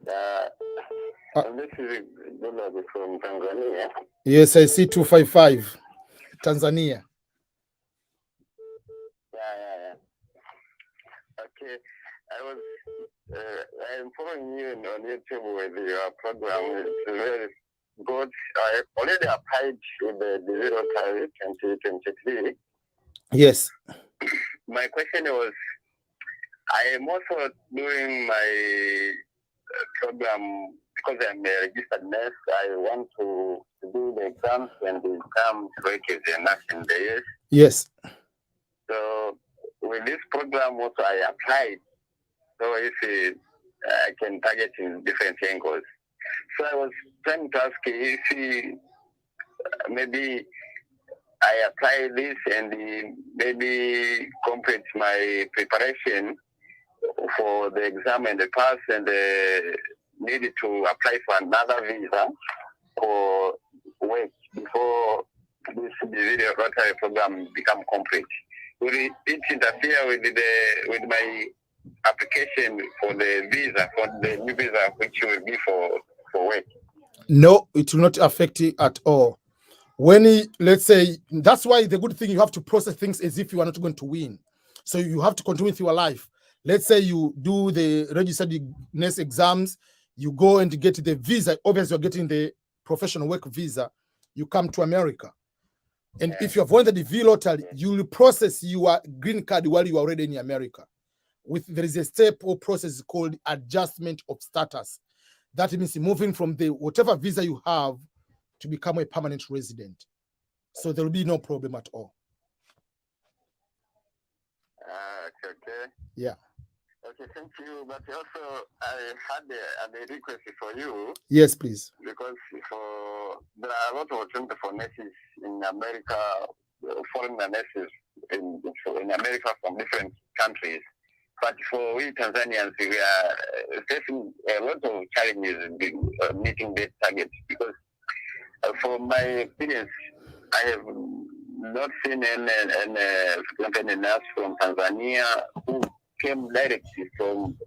This is Gulabi from Tanzania. Yes, I see 255, Tanzania. Yeah. Okay, I'm following you on YouTube with your program. It's very good. I already applied with the zero tariff 2023. Yes. My question was, I am also doing my program because I'm a registered nurse. I want to do the exams and become work as a nurse in the US. Yes. So with this program also I applied. So if I can target in different angles. So I was trying to ask if maybe I apply this and maybe complete my preparation for the exam and the pass, and needed to apply for another visa or wait before this video rotary program become complete. Will it interfere with my application for the visa, for the new visa, which will be for work? No, it will not affect it at all. Let's say, that's why the good thing, you have to process things as if you are not going to win. So you have to continue with your life. Let's say you do the registered nurse exams, you go and get the visa. Obviously, you're getting the professional work visa. You come to America. And if you have won the DV lottery, you will process your green card while you are already in America. There is a step or process called adjustment of status. That means moving from the whatever visa you have to become a permanent resident. So there will be no problem at all. Okay. Yeah. Okay, thank you. But also, I had a request for you. Yes, please. Because there are a lot of opportunities for nurses in America, foreign nurses in America from different countries. But for we Tanzanians, we are facing a lot of challenges in meeting their targets. Because from my experience, I have not seen any nurse from Tanzania who came directly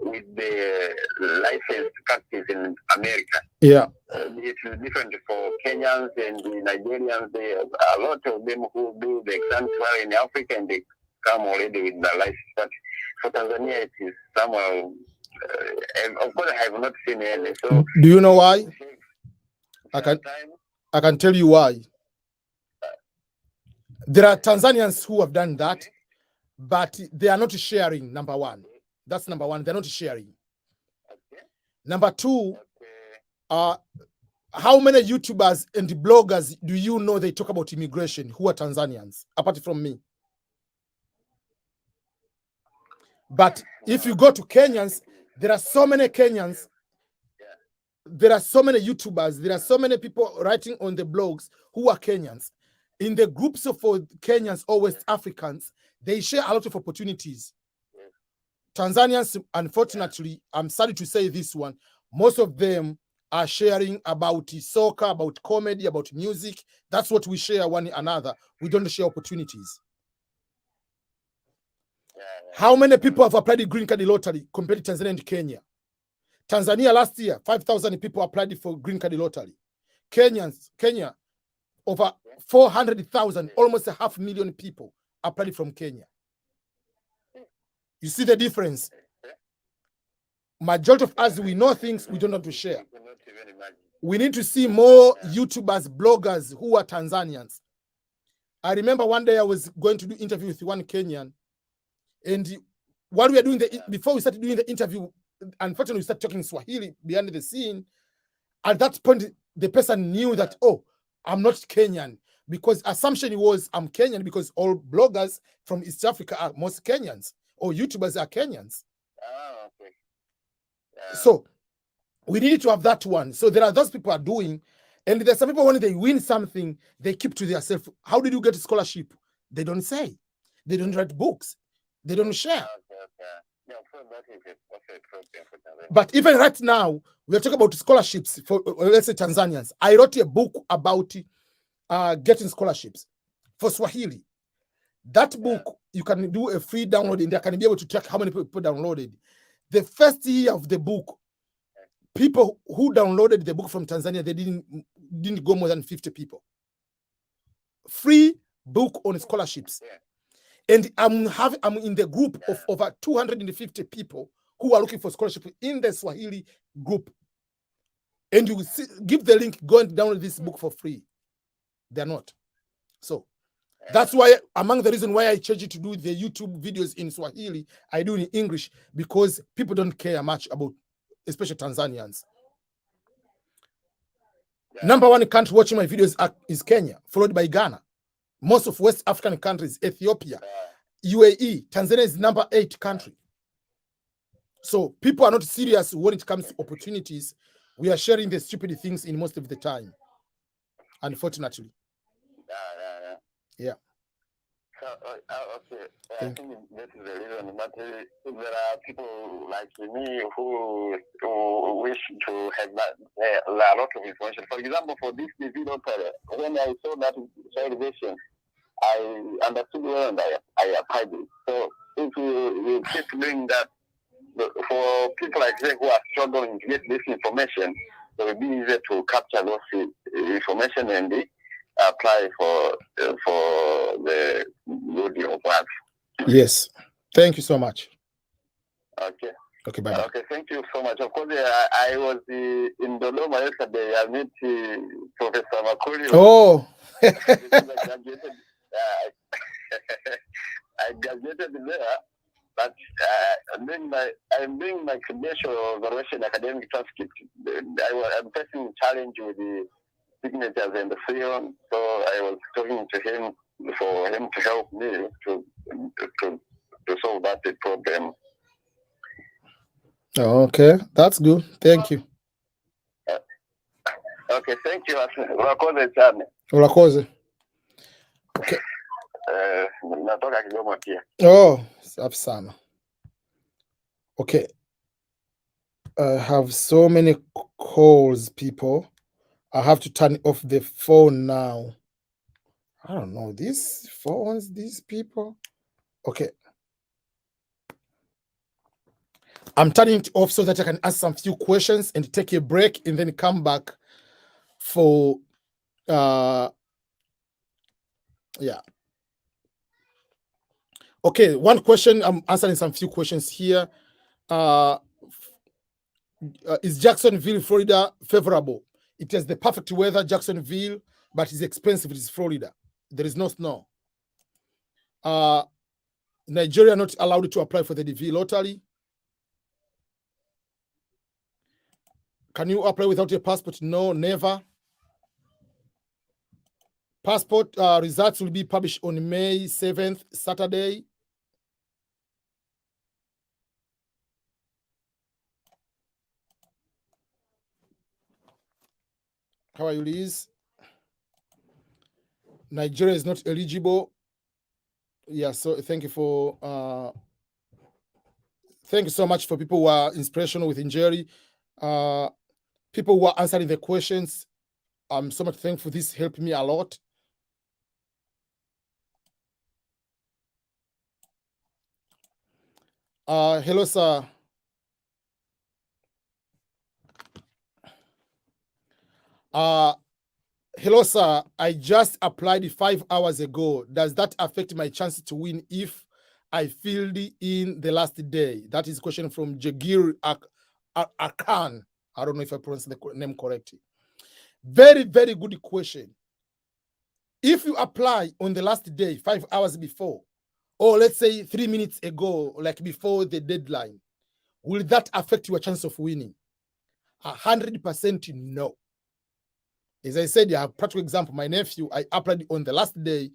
with the license to practice in America. Yeah. It's different for Kenyans and the Nigerians. There are a lot of them who do the exams while in Africa and they come already with the license. But for Tanzania, it is somewhere. Of course, I have not seen any. So, do you know why? I can tell you why. There are Tanzanians who have done that, but they are not sharing, number one. That's number one. They're not sharing. Okay. Number two, how many YouTubers and bloggers do you know they talk about immigration who are Tanzanians, apart from me? But if you go to Kenyans, there are so many Kenyans. There are so many YouTubers. There are so many people writing on the blogs who are Kenyans. In the groups of Kenyans or West Africans, they share a lot of opportunities. Tanzanians, unfortunately, I'm sorry to say this one, most of them are sharing about soccer, about comedy, about music. That's what we share one another. We don't share opportunities. How many people have applied the green card lottery compared to Tanzania and Kenya? Tanzania last year, 5,000 people applied for green card lottery. Kenya, over 400,000, almost 500,000 people applied from Kenya. You see the difference? Majority of us, we know things we don't want to share. We need to see more YouTubers, bloggers who are Tanzanians. I remember one day I was going to do interview with one Kenyan, and while we were doing before we started doing the interview, unfortunately we started talking Swahili behind the scene. At that point, the person knew that, oh, I'm not Kenyan, because assumption was I'm Kenyan because all bloggers from East Africa are most Kenyans, or YouTubers are Kenyans. Oh, okay. So we need to have that one. So there are those people are doing, and there's some people when they win something, they keep to themselves. How did you get a scholarship? They don't say. They don't write books. They don't share. But even right now, we are talking about scholarships for, let's say, Tanzanians. I wrote a book about getting scholarships for Swahili. That book, you can do a free download, and I can be able to track how many people downloaded. The first year of the book, people who downloaded the book from Tanzania, they didn't go more than 50 people. Free book on scholarships. And I'm in the group of over 250 people who are looking for scholarship in the Swahili group. And you see, give the link, go and download this book for free. They're not. So that's why, among the reasons why I changed it to do the YouTube videos in Swahili, I do in English, because people don't care much about, especially Tanzanians. Number one country watching my videos is Kenya, followed by Ghana. Most of West African countries, Ethiopia, UAE, Tanzania is number 8 country. So people are not serious when it comes to opportunities. We are sharing the stupid things in most of the time, unfortunately. Yeah. So, okay. I think this is the reason. But there are people like me who wish to have a lot of information. For example, for this video, when I saw that celebration, I understood well and I applied it. So if we keep doing that, for people like me who are struggling to get this information, it will be easier to capture those information and apply for the good of work. Yes. Thank you so much. Okay. Okay, bye. Okay, thank you so much. Of course, I was in Dodoma yesterday. I met Professor Makuri. Oh. I graduated there, but I'm doing my credential evaluation academic transcript. I'm facing challenge with the signatures and the film, so I was talking to him for him to help me to solve that problem. Okay, that's good. Thank you. Okay, thank you. Urakoze sana. Urakoze. Okay. Natoka Kigoma pia. Oh, safi sana. Okay. I have so many calls, people. I have to turn off the phone now. I don't know, these phones, these people. Okay. I'm turning it off so that I can ask some few questions and take a break and then come back for yeah. Okay, one question, I'm answering some few questions here. Is Jacksonville, Florida favorable? It has the perfect weather, Jacksonville, but it's expensive. It is Florida. There is no snow. Nigeria not allowed to apply for the DV lottery. Can you apply without your passport? No, never. Passport results will be published on May 7th, Saturday. How are you, Liz? Nigeria is not eligible. Yeah, so thank you for thank you so much for people who are inspirational with Injeri. People who are answering the questions. I'm so much thankful. This helped me a lot. Hello, sir. Hello, sir. I just applied 5 hours ago. Does that affect my chances to win if I filled in the last day? That is a question from Jagir Akan. I don't know if I pronounced the name correctly. Very, very good question. If you apply on the last day, 5 hours before, or let's say 3 minutes ago, like before the deadline, will that affect your chance of winning? 100% no. As I said, I have a practical example. My nephew, I applied on the last day,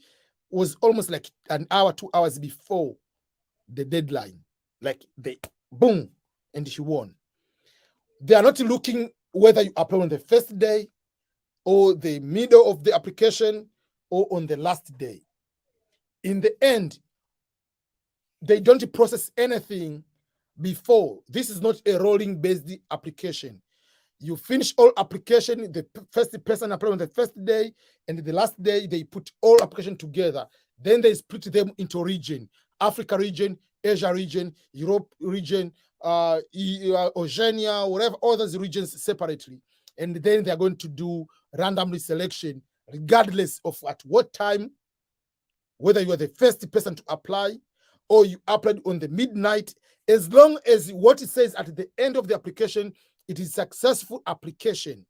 was almost like an hour, 2 hours before the deadline. Like they boom, and she won. They are not looking whether you apply on the first day or the middle of the application or on the last day. In the end, they don't process anything before. This is not a rolling based application. You finish all application, the first person apply on the first day, and the last day they put all application together. Then they split them into region: Africa region, Asia region, Europe region, Oceania, whatever others regions separately. And then they are going to do randomly selection, regardless of at what time, whether you are the first person to apply or you applied on the midnight, as long as what it says at the end of the application, it is successful application,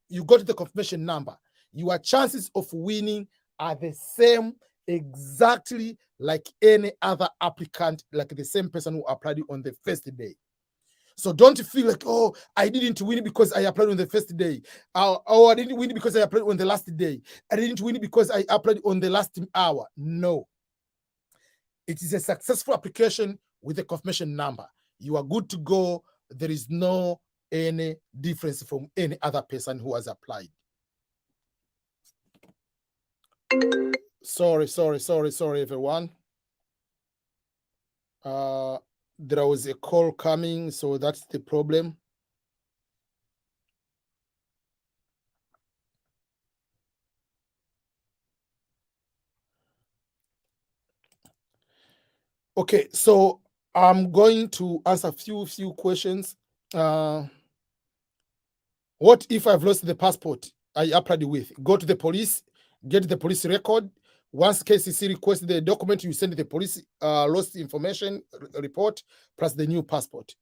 you got the confirmation number, your chances of winning are the same exactly like any other applicant, like the same person who applied on the first day. So don't feel like, oh, I didn't win because I applied on the first day. Oh, I didn't win because I applied on the last day. I didn't win because I applied on the last hour. No. It is a successful application with a confirmation number. You are good to go. There is no any difference from any other person who has applied. Sorry, everyone. There was a call coming, so that's the problem. Okay, so I'm going to answer a few questions. What if I've lost the passport I applied with? Go to the police, get the police record. Once KCC requests the document, you send the police lost information report plus the new passport.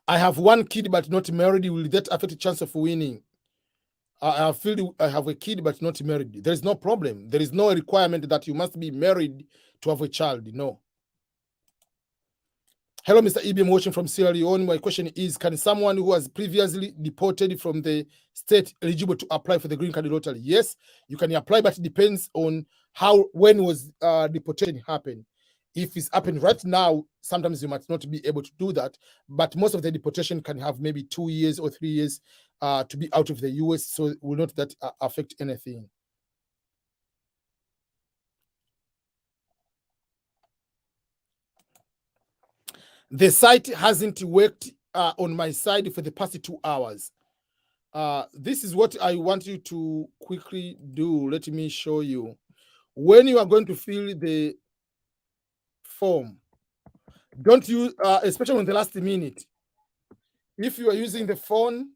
I have one kid but not married. Will that affect the chance of winning? I feel I have a kid but not married. There is no problem. There is no requirement that you must be married to have a child. No. Hello, Mr. Ibi, I'm watching from Sierra Leone. My question is, can someone who was previously deported from the state eligible to apply for the green card lottery? Yes, you can apply, but it depends on when was deportation happen. If it's happened right now, sometimes you might not be able to do that, but most of the deportation can have maybe 2 years or 3 years to be out of the US, so it will not that affect anything. The site hasn't worked on my side for the past 2 hours. This is what I want you to quickly do. Let me show you. When you are going to fill the form, don't use, especially on the last minute. If you are using the phone,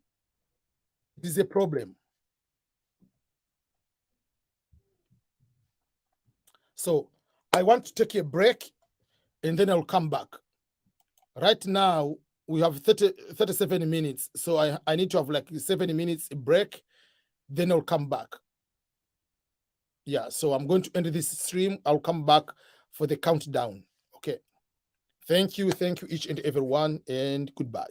it is a problem. So I want to take a break and then I'll come back. Right now, we have 37 minutes. So I need to have like 7 minutes break, then I'll come back. Yeah, so I'm going to end this stream. I'll come back for the countdown. Okay. Thank you each and everyone, and goodbye.